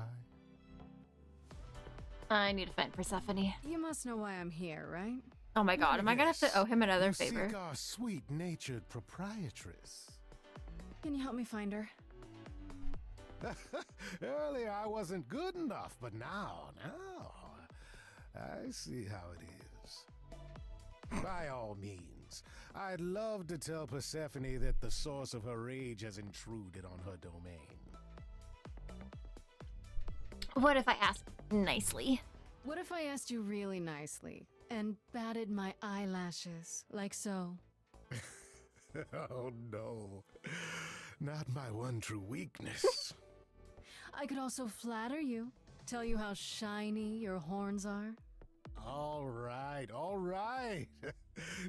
I need to find Persephone. You must know why I'm here, right? Oh my god, am I gonna have to owe him another you favor? Seek our sweet-natured proprietress. Can you help me find her? Earlier I wasn't good enough, but now, I see how it is. By all means, I'd love to tell Persephone that the source of her rage has intruded on her domain. What if I ask nicely? What if I asked you really nicely and batted my eyelashes, like so? Oh no, not my one true weakness. I could also flatter you, tell you how shiny your horns are. All right, all right.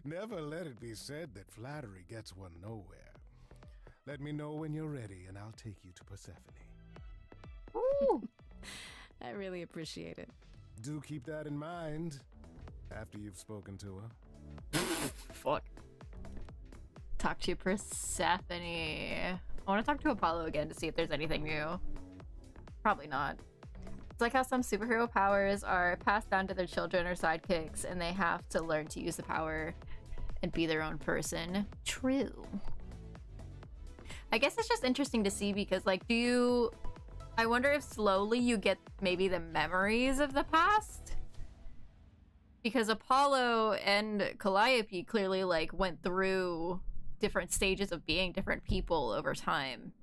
Never let it be said that flattery gets one nowhere. Let me know when you're ready and I'll take you to Persephone. Ooh. I really appreciate it. Do keep that in mind after you've spoken to her. Fuck. Talk to Persephone. I want to talk to Apollo again to see if there's anything new. Probably not. It's like how some superhero powers are passed down to their children or sidekicks, and they have to learn to use the power and be their own person. True. I guess it's just interesting to see because, like, I wonder if slowly you get maybe the memories of the past? Because Apollo and Calliope clearly, like, went through different stages of being different people over time.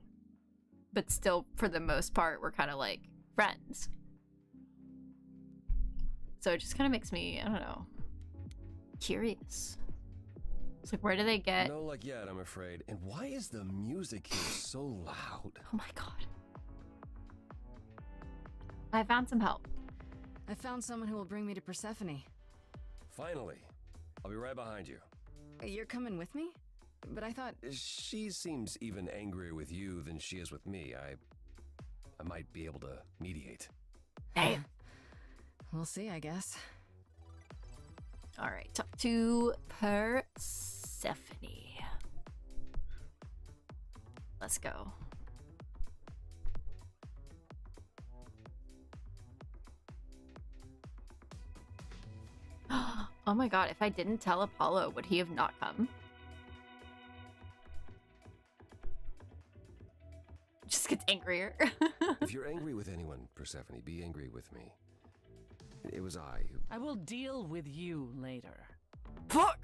But still, for the most part, we're kind of, like, friends. So it just kind of makes me, I don't know, curious. It's like, where do they get... No luck yet, I'm afraid. And why is the music here so loud? Oh my god. I found some help. I found someone who will bring me to Persephone. Finally. I'll be right behind you. You're coming with me? But I thought... She seems even angrier with you than she is with me. I might be able to mediate. Damn. We'll see, I guess. Alright, talk to Persephone. Let's go. Oh my god, if I didn't tell Apollo, would he have not come? Just gets angrier. If you're angry with anyone, Persephone, be angry with me. It was I who... I will deal with you later. Fuck!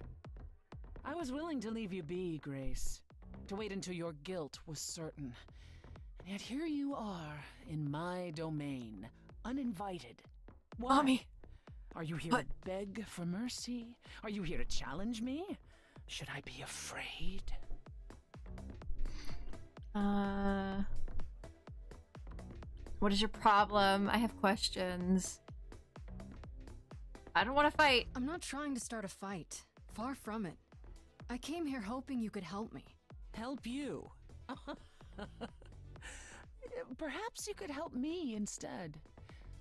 I was willing to leave you be, Grace. To wait until your guilt was certain. And yet here you are, in my domain, uninvited. Why? Mommy! Are you here to beg for mercy? Are you here to challenge me? Should I be afraid? What is your problem? I have questions. I don't want to fight. I'm not trying to start a fight. Far from it. I came here hoping you could help me. Help you? Perhaps you could help me instead.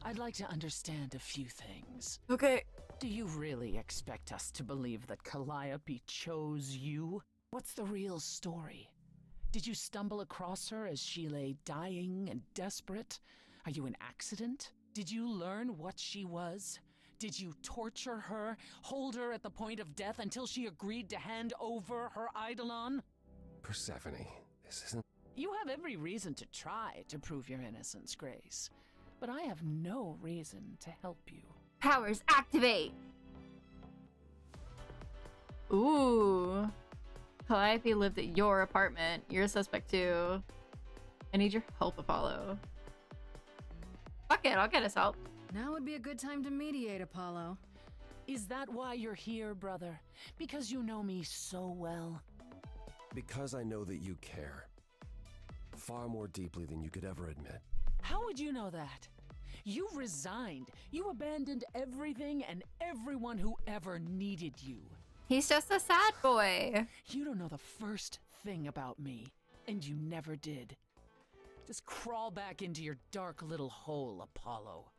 I'd like to understand a few things. Okay. Do you really expect us to believe that Calliope chose you? What's the real story? Did you stumble across her as she lay dying and desperate? Are you an accident? Did you learn what she was? Did you torture her, hold her at the point of death until she agreed to hand over her Eidolon? Persephone, this isn't... You have every reason to try to prove your innocence, Grace. But I have no reason to help you. Powers activate! Ooh. Calliope lived at your apartment. You're a suspect too. I need your help, Apollo. Fuck it, I'll get us help. Now would be a good time to mediate, Apollo. Is that why you're here, brother? Because you know me so well? Because I know that you care. Far more deeply than you could ever admit. How would you know that? You resigned. You abandoned everything and everyone who ever needed you. He's just a sad boy. You don't know the first thing about me, and you never did. Just crawl back into your dark little hole, Apollo.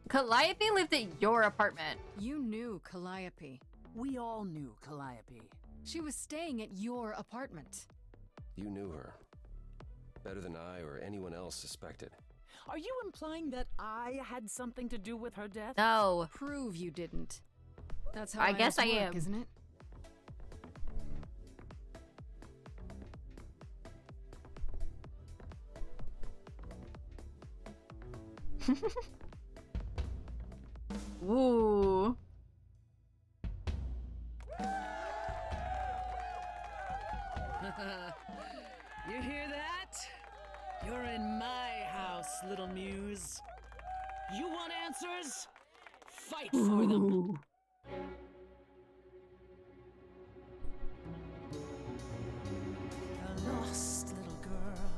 Calliope lived at your apartment. You knew Calliope. We all knew Calliope. She was staying at your apartment. You knew her. Better than I or anyone else suspected. Are you implying that I had something to do with her death? No. Prove you didn't. That's how I guess I work, am. Isn't it? Ooh. You hear that? You're in my house, little muse. You want answers? Fight for them. A lost little girl.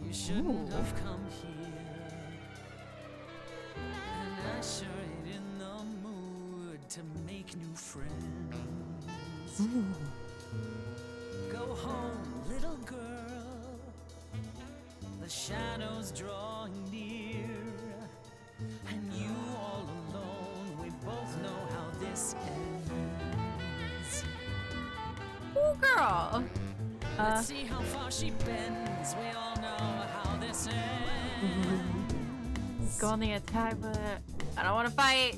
You shouldn't have come here. And I sure ain't in the mood to make new friends. Go home, little girl. The shadows drawing near, and you all alone. We both know how this ends. Ooh, girl. Let's see how far she bends. We all know how this ends. Go on the attack, but I don't want to fight.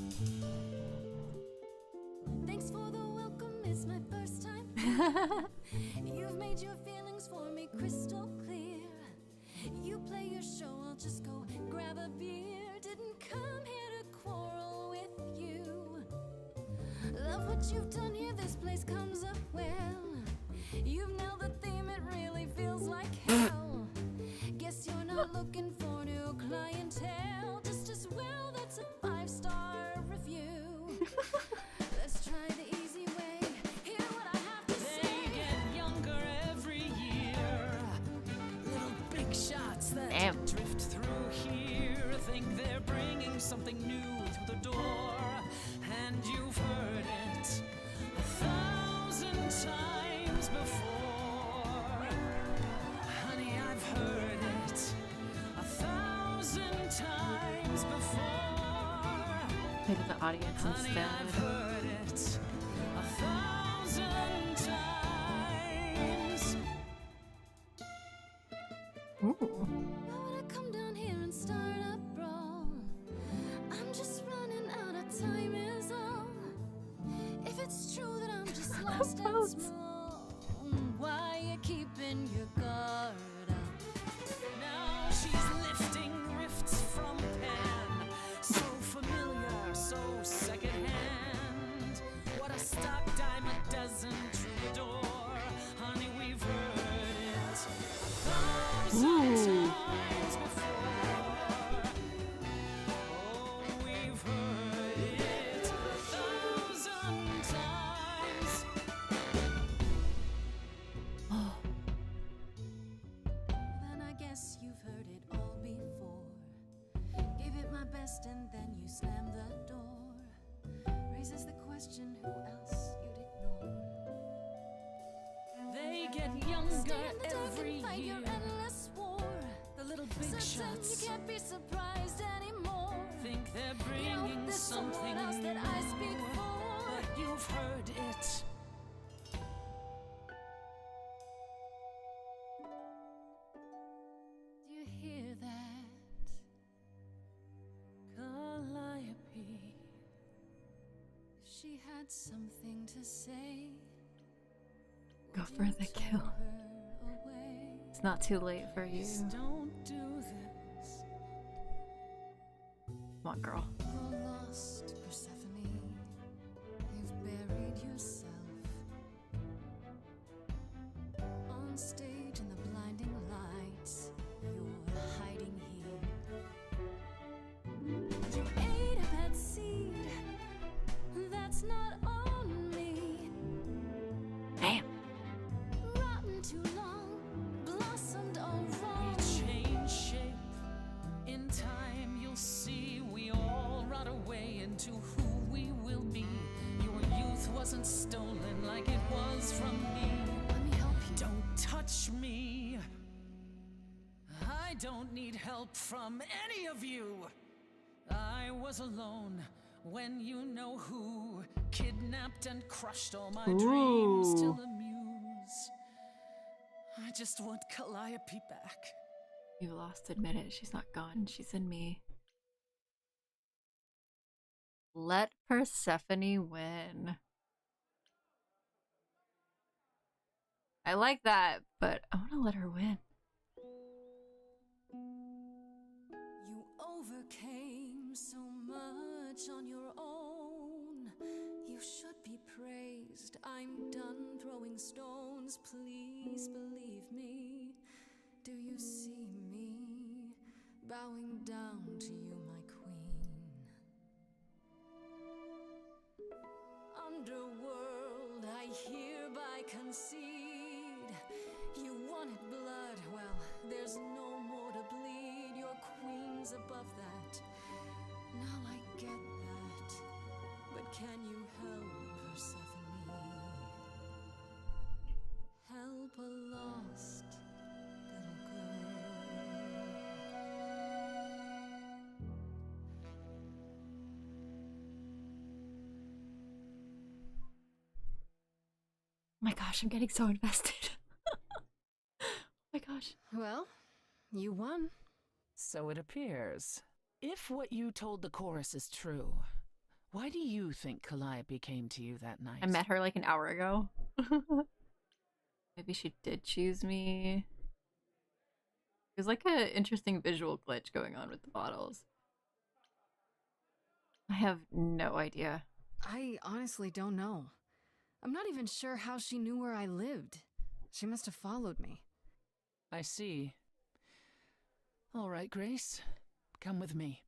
Thanks for the welcome, it's my first time. You've made your feelings for me crystal clear. You play your show, I'll just go grab a beer. Didn't come here to quarrel with you. Love what you've done here, this place comes up well. You've nailed the theme, it really feels like hell. Guess you're not looking for new clientele. Just as well, that's a 5-star review. Let's try the easy way. Hear what I have to say. They get younger every year. Little big shots that drift through here. Think they're bringing something new through the door. And you've heard it 1,000 times before. Honey, I've heard it 1,000 times before. Pick up the audience Honey, instead. I've heard it 1,000 times. Ooh. Why would I come down here and start a brawl? I'm just running out of time is all. If it's true that I'm just lost and small, why you keeping your guard up? Now she's lifting rifts from pen. So familiar, so secondhand. What a stock dime a dozen troubadour. Honey, we've heard it 1,000 times before. nest and then you slam the door. Raises the question, who else you'd ignore? They get younger Stay in the dark every and fight year. your endless war. The little big Certain shots you can't be surprised anymore. think they're You know, bringing there's something someone else that I speak new, for. but you've heard it. Do you hear that? Calliope. If she had something to say, Go for the kill. It's not too late for you. Don't do this. Come on, girl. you're lost, Persephone. You've buried yourself on stage in the blinding lights. You're hiding here. You ate a bad seed. That's not on me. Damn. Rotten too long, blossomed all wrong. We change shape. In time, you'll see we all rot away into who we will be. Your youth wasn't stolen like it was from me. Let me help you. Don't touch me. I don't need help from any of you. I was alone when you know who kidnapped and crushed all my dreams to amuse. I just want Calliope back. You lost, admit it. She's not gone. She's in me. Let Persephone win. I like that, but I want to let her win. You overcame so much on your own. You should be praised. I'm done throwing stones. Please believe me. Do you see me bowing down to you, my queen? Underworld, I hereby concede. You wanted blood, well, there's no more to bleed. Your queen's above that. Now I get that. But can you help, Persephone? Help a lost little girl. Oh my gosh, I'm getting so invested. Oh my gosh. Well, you won. So it appears. If what you told the chorus is true, why do you think Calliope came to you that night? I met her like an hour ago. Maybe she did choose me. There's like an interesting visual glitch going on with the bottles. I have no idea. I honestly don't know. I'm not even sure how she knew where I lived. She must have followed me. I see. All right, Grace. Come with me.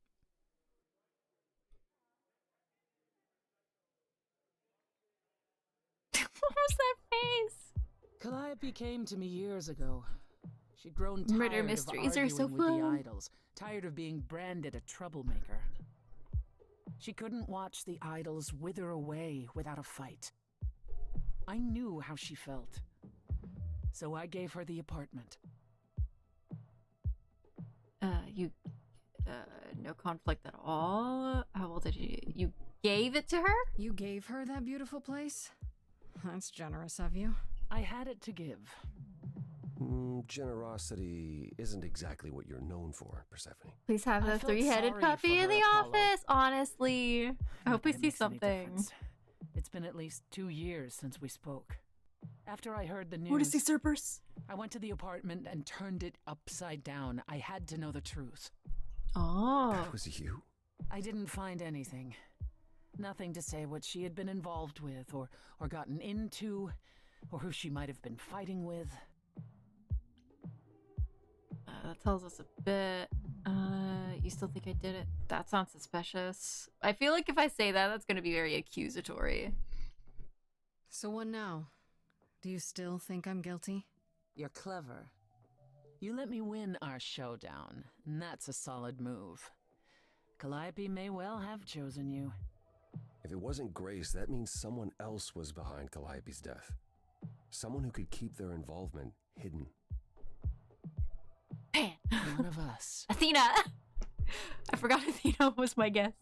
What was that face? Calliope came to me years ago. She'd grown tired Murder of mysteries are arguing so with the fun. idols, tired of being branded a troublemaker. She couldn't watch the idols wither away without a fight. I knew how she felt, so I gave her the apartment. No conflict at all? How old did you gave it to her? You gave her that beautiful place? That's generous of you. I had it to give. Generosity isn't exactly what you're known for, Persephone. Please have I the felt three-headed sorry puppy for in her, the Apollo. office, honestly. I Not hope we that it see makes any something. difference. It's been at least 2 years since we spoke. After I heard the news, Where to see Cerberus? I went to the apartment and turned it upside down. I had to know the truth. Oh. That was you? I didn't find anything. Nothing to say what she had been involved with, or gotten into, or who she might have been fighting with. That tells us a bit. You still think I did it? That sounds suspicious. I feel like if I say that, that's going to be very accusatory. So what now? Do you still think I'm guilty? You're clever. You let me win our showdown, and that's a solid move. Calliope may well have chosen you. If it wasn't Grace, that means someone else was behind Calliope's death. Someone who could keep their involvement hidden. One of us. Athena! I forgot Athena was my guess.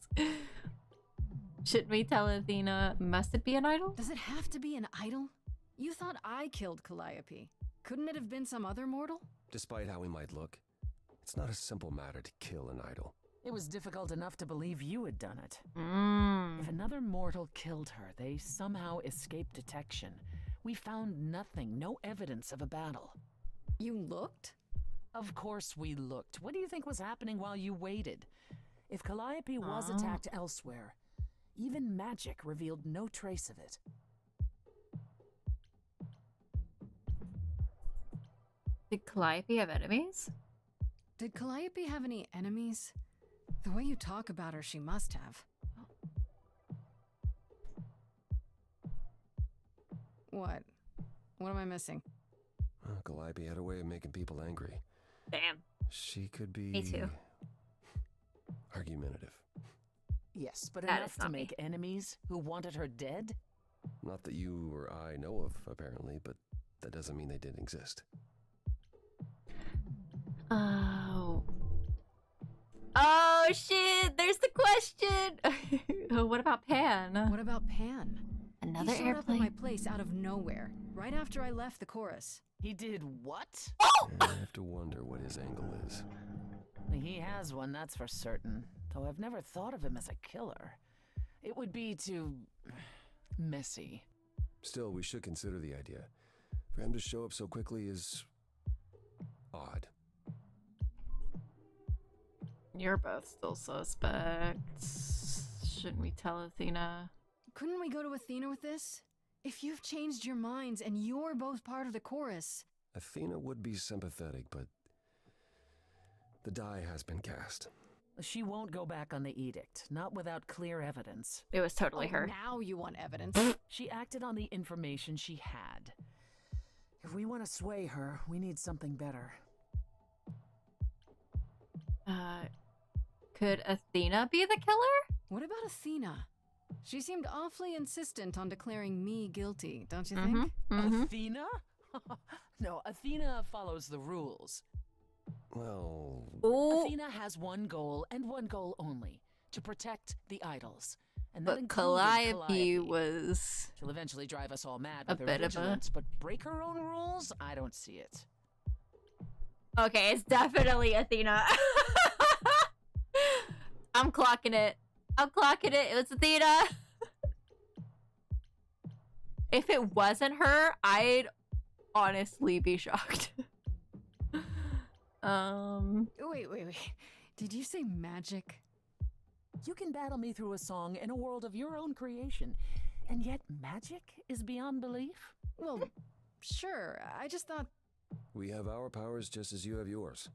Should we tell Athena, must it be an idol? Does it have to be an idol? You thought I killed Calliope. Couldn't it have been some other mortal? Despite how we might look, it's not a simple matter to kill an idol. It was difficult enough to believe you had done it. Mm. If another mortal killed her, they somehow escaped detection. We found nothing, no evidence of a battle. You looked? Of course we looked. What do you think was happening while you waited? If Calliope was attacked elsewhere, even magic revealed no trace of it. Did Calliope have enemies? Did Calliope have any enemies? The way you talk about her, she must have. What? What am I missing? Calliope had a way of making people angry. Damn. She could be... Me too. Argumentative. Yes, but That enough is to not make me. enemies who wanted her dead? Not that you or I know of, apparently, but that doesn't mean they didn't exist. Oh. Oh shit, there's the question! What about Pan? What about Pan? Another He showed up at my airplane. place out of nowhere, right after I left the chorus. He did what? I have to wonder what his angle is. He has one, that's for certain. Though I've never thought of him as a killer. It would be too... messy. Still, we should consider the idea. For him to show up so quickly is... odd. You're both still suspects. Shouldn't we tell Athena? Couldn't we go to Athena with this? If you've changed your minds and you're both part of the chorus. Athena would be sympathetic, but... the die has been cast. She won't go back on the edict, not without clear evidence. It was totally her. Now you want evidence. She acted on the information she had. If we want to sway her, we need something better. Could Athena be the killer? What about Athena? She seemed awfully insistent on declaring me guilty, don't you think? Athena? No, Athena follows the rules. Well... Athena has one goal, and one goal only. To protect the idols. And that But included Calliope was... She'll eventually drive us all mad a with her bit of a- vigilance, but break her own rules? I don't see it. Okay, it's definitely Athena. I'm clocking it. I'm clocking it. It was Athena. If it wasn't her, I'd honestly be shocked. Wait. Did you say magic? You can battle me through a song in a world of your own creation, and yet magic is beyond belief? Well, sure. I just thought... We have our powers just as you have yours.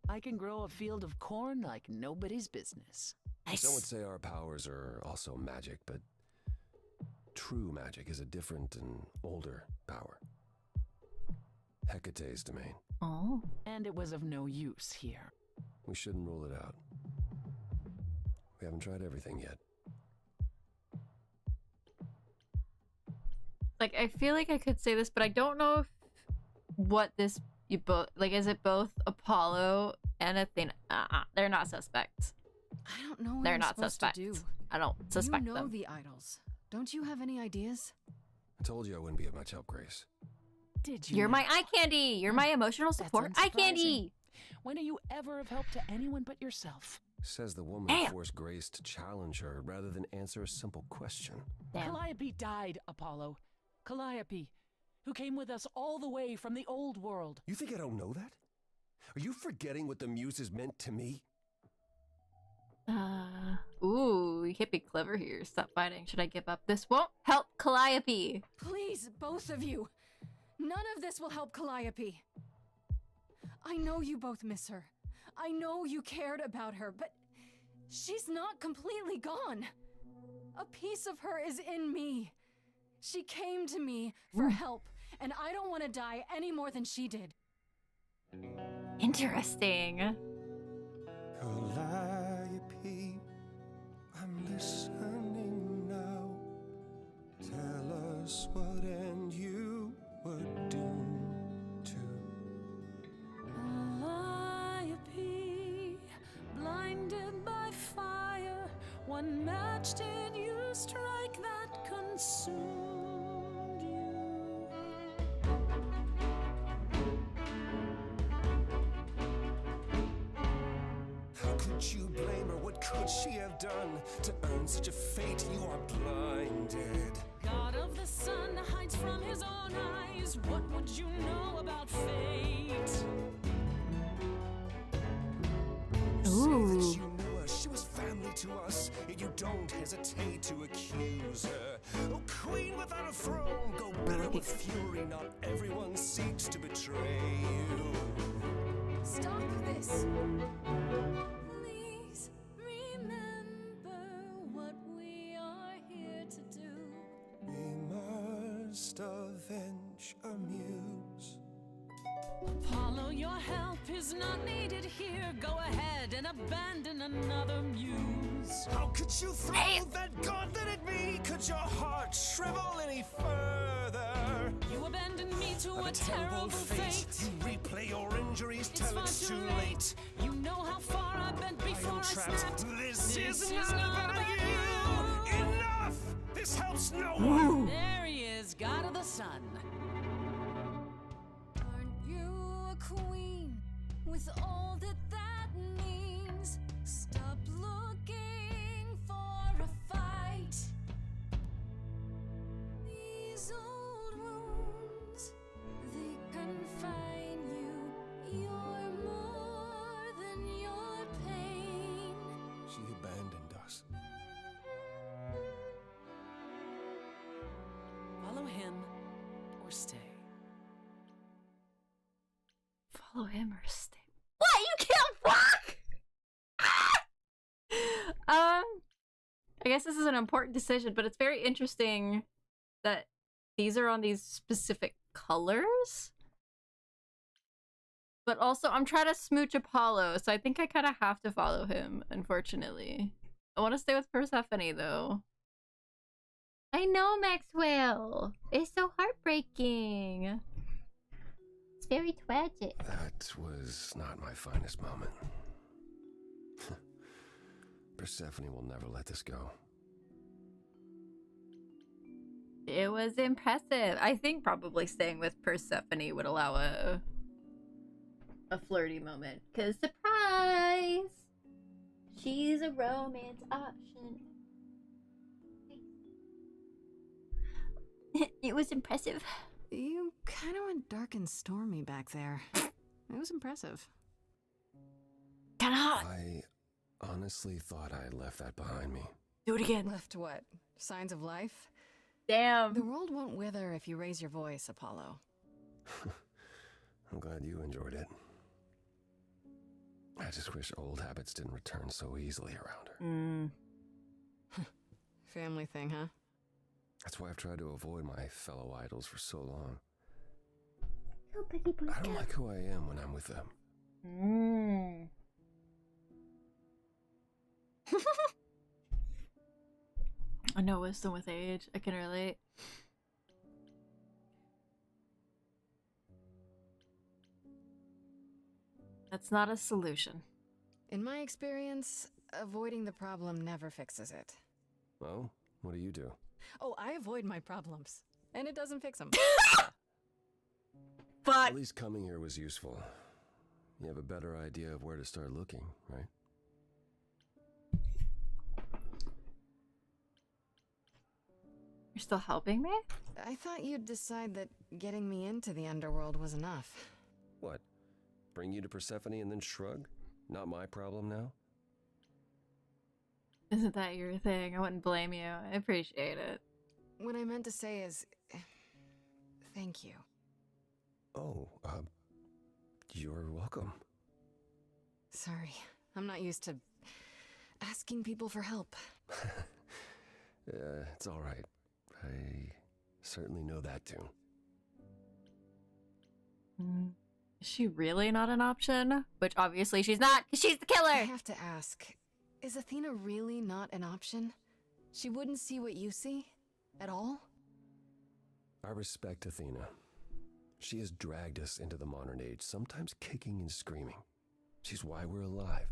I can grow a field of corn like nobody's business. Some would say our powers are also magic, but true magic is a different and older power. Hecate's domain. Oh. And it was of no use here. We shouldn't rule it out. We haven't tried everything yet. Like, I feel like I could say this, but I don't know if what this... You both... Like, is it both Apollo and Athena? They're not suspects. I don't know what They're I'm not supposed suspects. to do. I don't suspect You know them. the idols. Don't you have any ideas? I told you I wouldn't be of much help, Grace. Did you? You're my eye candy. You're my emotional support eye candy. When are you ever of help to anyone but yourself? Says the woman who forced Grace to challenge her rather than answer a simple question. Calliope died, Apollo. Calliope, who came with us all the way from the old world. You think I don't know that? Are you forgetting what the Muses meant to me? Ooh, you can't be clever here. Stop fighting. Should I give up? This won't help Calliope. Please, both of you. None of this will help Calliope. I know you both miss her. I know you cared about her, but she's not completely gone. A piece of her is in me. She came to me for help, and I don't want to die any more than she did. Interesting. Calliope, this would end, you were doomed to. Calliope, blinded by fire, one match did you strike that consumed you. How could you blame her? What could she have done to earn such a fate? You are blinded. God of the sun hides from his own eyes. What would you know about fate? Say that you knew her, she was family to us, yet you don't hesitate to accuse her. Oh, queen without a throne, go better with fury. Not everyone seeks to betray you. Stop this. Please remember what we are here to do. We must avenge our muse. Apollo, your help is not needed here. Go ahead and abandon another muse. How could you throw that gauntlet at me? Could your heart shrivel any further? You abandoned me to a terrible fate. You replay your injuries It's till far it's too too late. late. You know how far I bent before I snapped. This is not about you. Enough! This helps no one. There he is, God of the sun. Aren't you a queen with all that that means? Stop looking for a fight. These old wounds, they confine you. You're more than your pain. She abandoned us. Follow him or stay. Follow him or stay. What? You can't walk? I guess this is an important decision, but it's very interesting that these are on these specific colors. But also, I'm trying to smooch Apollo, so I think I kind of have to follow him, unfortunately. I want to stay with Persephone, though. I know, Maxwell. It's so heartbreaking. It's very tragic. That was not my finest moment. Persephone will never let this go. It was impressive. I think probably staying with Persephone would allow a flirty moment. Cause surprise! She's a romance option. It was impressive. You kind of went dark and stormy back there. It was impressive. Kinda hot. I honestly thought I had left that behind me. Do it again. Left what? Signs of life? Damn. The world won't wither if you raise your voice, Apollo. I'm glad you enjoyed it. I just wish old habits didn't return so easily around her. Family thing, huh? That's why I've tried to avoid my fellow idols for so long. Oh, Peggy Boy. I don't like who I am when I'm with them. I know wisdom with age. I can relate. That's not a solution. In my experience, avoiding the problem never fixes it. Well, what do you do? Oh, I avoid my problems, and it doesn't fix them. But at least coming here was useful. You have a better idea of where to start looking, right? You're still helping me? I thought you'd decide that getting me into the underworld was enough. What? Bring you to Persephone and then shrug? Not my problem now? Isn't that your thing? I wouldn't blame you. I appreciate it. What I meant to say is, thank you. Oh, you're welcome. Sorry, I'm not used to asking people for help. It's all right. I certainly know that tune. Is she really not an option? Which obviously she's not, because she's the killer! I have to ask, is Athena really not an option? She wouldn't see what you see? At all? I respect Athena. She has dragged us into the modern age, sometimes kicking and screaming. She's why we're alive.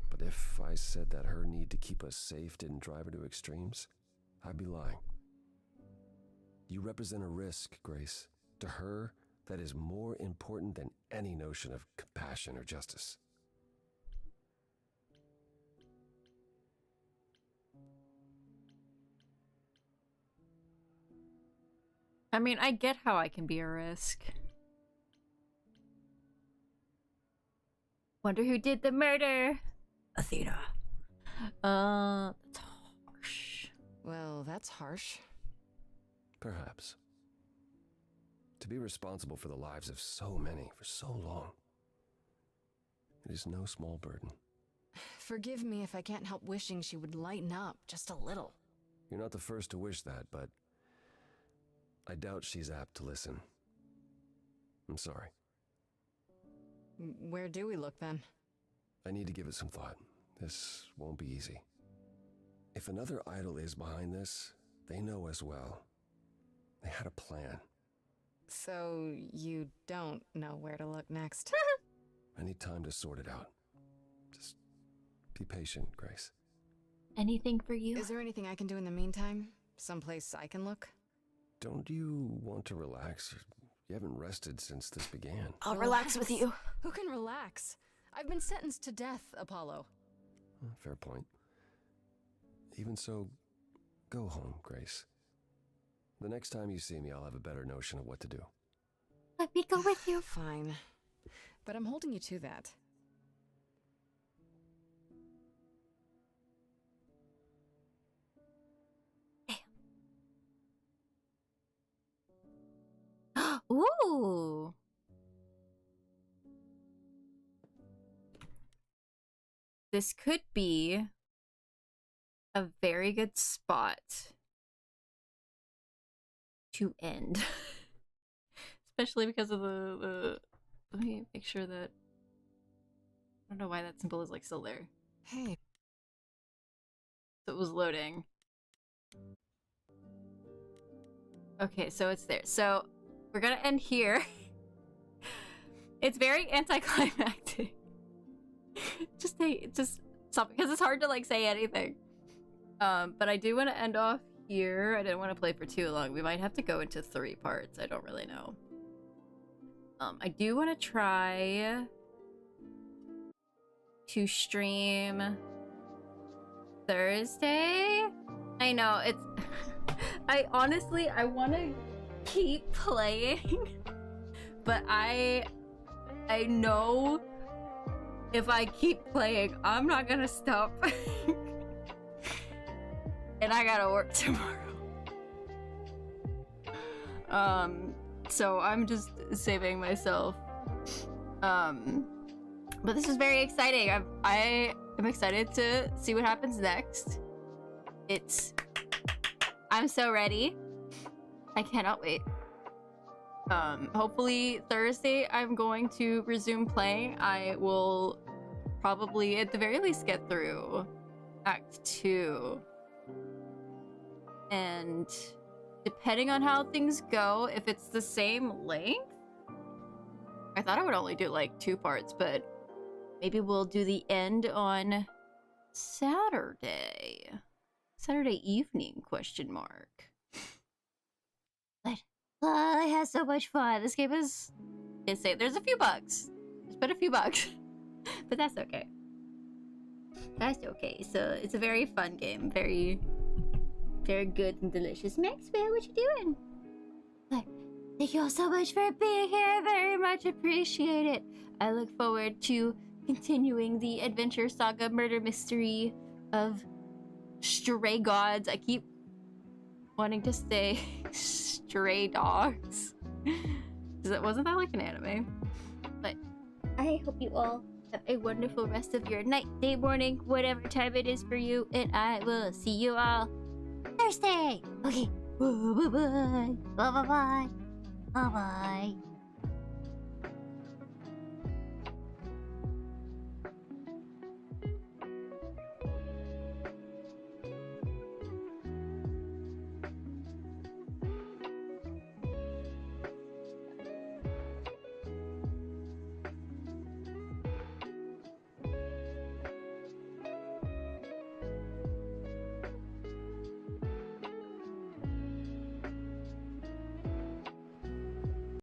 But if I said that her need to keep us safe didn't drive her to extremes, I'd be lying. You represent a risk, Grace. To her, that is more important than any notion of compassion or justice. I mean, I get how I can be a risk. Wonder who did the murder? Athena. That's harsh. Well, that's harsh. Perhaps. To be responsible for the lives of so many for so long, it is no small burden. Forgive me if I can't help wishing she would lighten up just a little. You're not the first to wish that, but I doubt she's apt to listen. I'm sorry. Where do we look then? I need to give it some thought. This won't be easy. If another idol is behind this, they know as well. They had a plan. So you don't know where to look next? I need time to sort it out. Just be patient, Grace. Anything for you? Is there anything I can do in the meantime? Someplace I can look? Don't you want to relax? You haven't rested since this began. I'll relax with you. Who can relax? I've been sentenced to death, Apollo. Fair point. Even so, go home, Grace. The next time you see me, I'll have a better notion of what to do. Let me go with you. Fine. But I'm holding you to that. Ooh. This could be a very good spot to end. Especially because of the let me make sure that I don't know why that symbol is like still there. Hey. So it was loading. Okay, so it's there. So we're gonna end here. It's very anticlimactic. Just stop because it's hard to like say anything. But I do want to end off here. I didn't want to play for too long. We might have to go into 3 parts. I don't really know. I do want to try to stream Thursday. I know it's I honestly want to keep playing, but I know if I keep playing, I'm not gonna stop. And I gotta work tomorrow. So I'm just saving myself. But this is very exciting. I am excited to see what happens next. I'm so ready. I cannot wait. Hopefully Thursday I'm going to resume playing. I will probably at the very least get through Act 2. And depending on how things go, if it's the same length, I thought I would only do like 2 parts, but maybe we'll do the end on Saturday. Saturday evening, question mark. But I had so much fun. This game is insane. There's a few bugs. There's been a few bugs. But that's okay. That's okay. So it's a very fun game. Very, very good and delicious. Maxwell, what you doing? But thank you all so much for being here. I very much appreciate it. I look forward to continuing the adventure saga murder mystery of Stray Gods. I keep wanting to say Stray Dogs. Wasn't that like an anime? But I hope you all have a wonderful rest of your night, day, morning, whatever time it is for you, and I will see you all Thursday. Okay. Bye bye bye. Bye bye bye. Bye bye.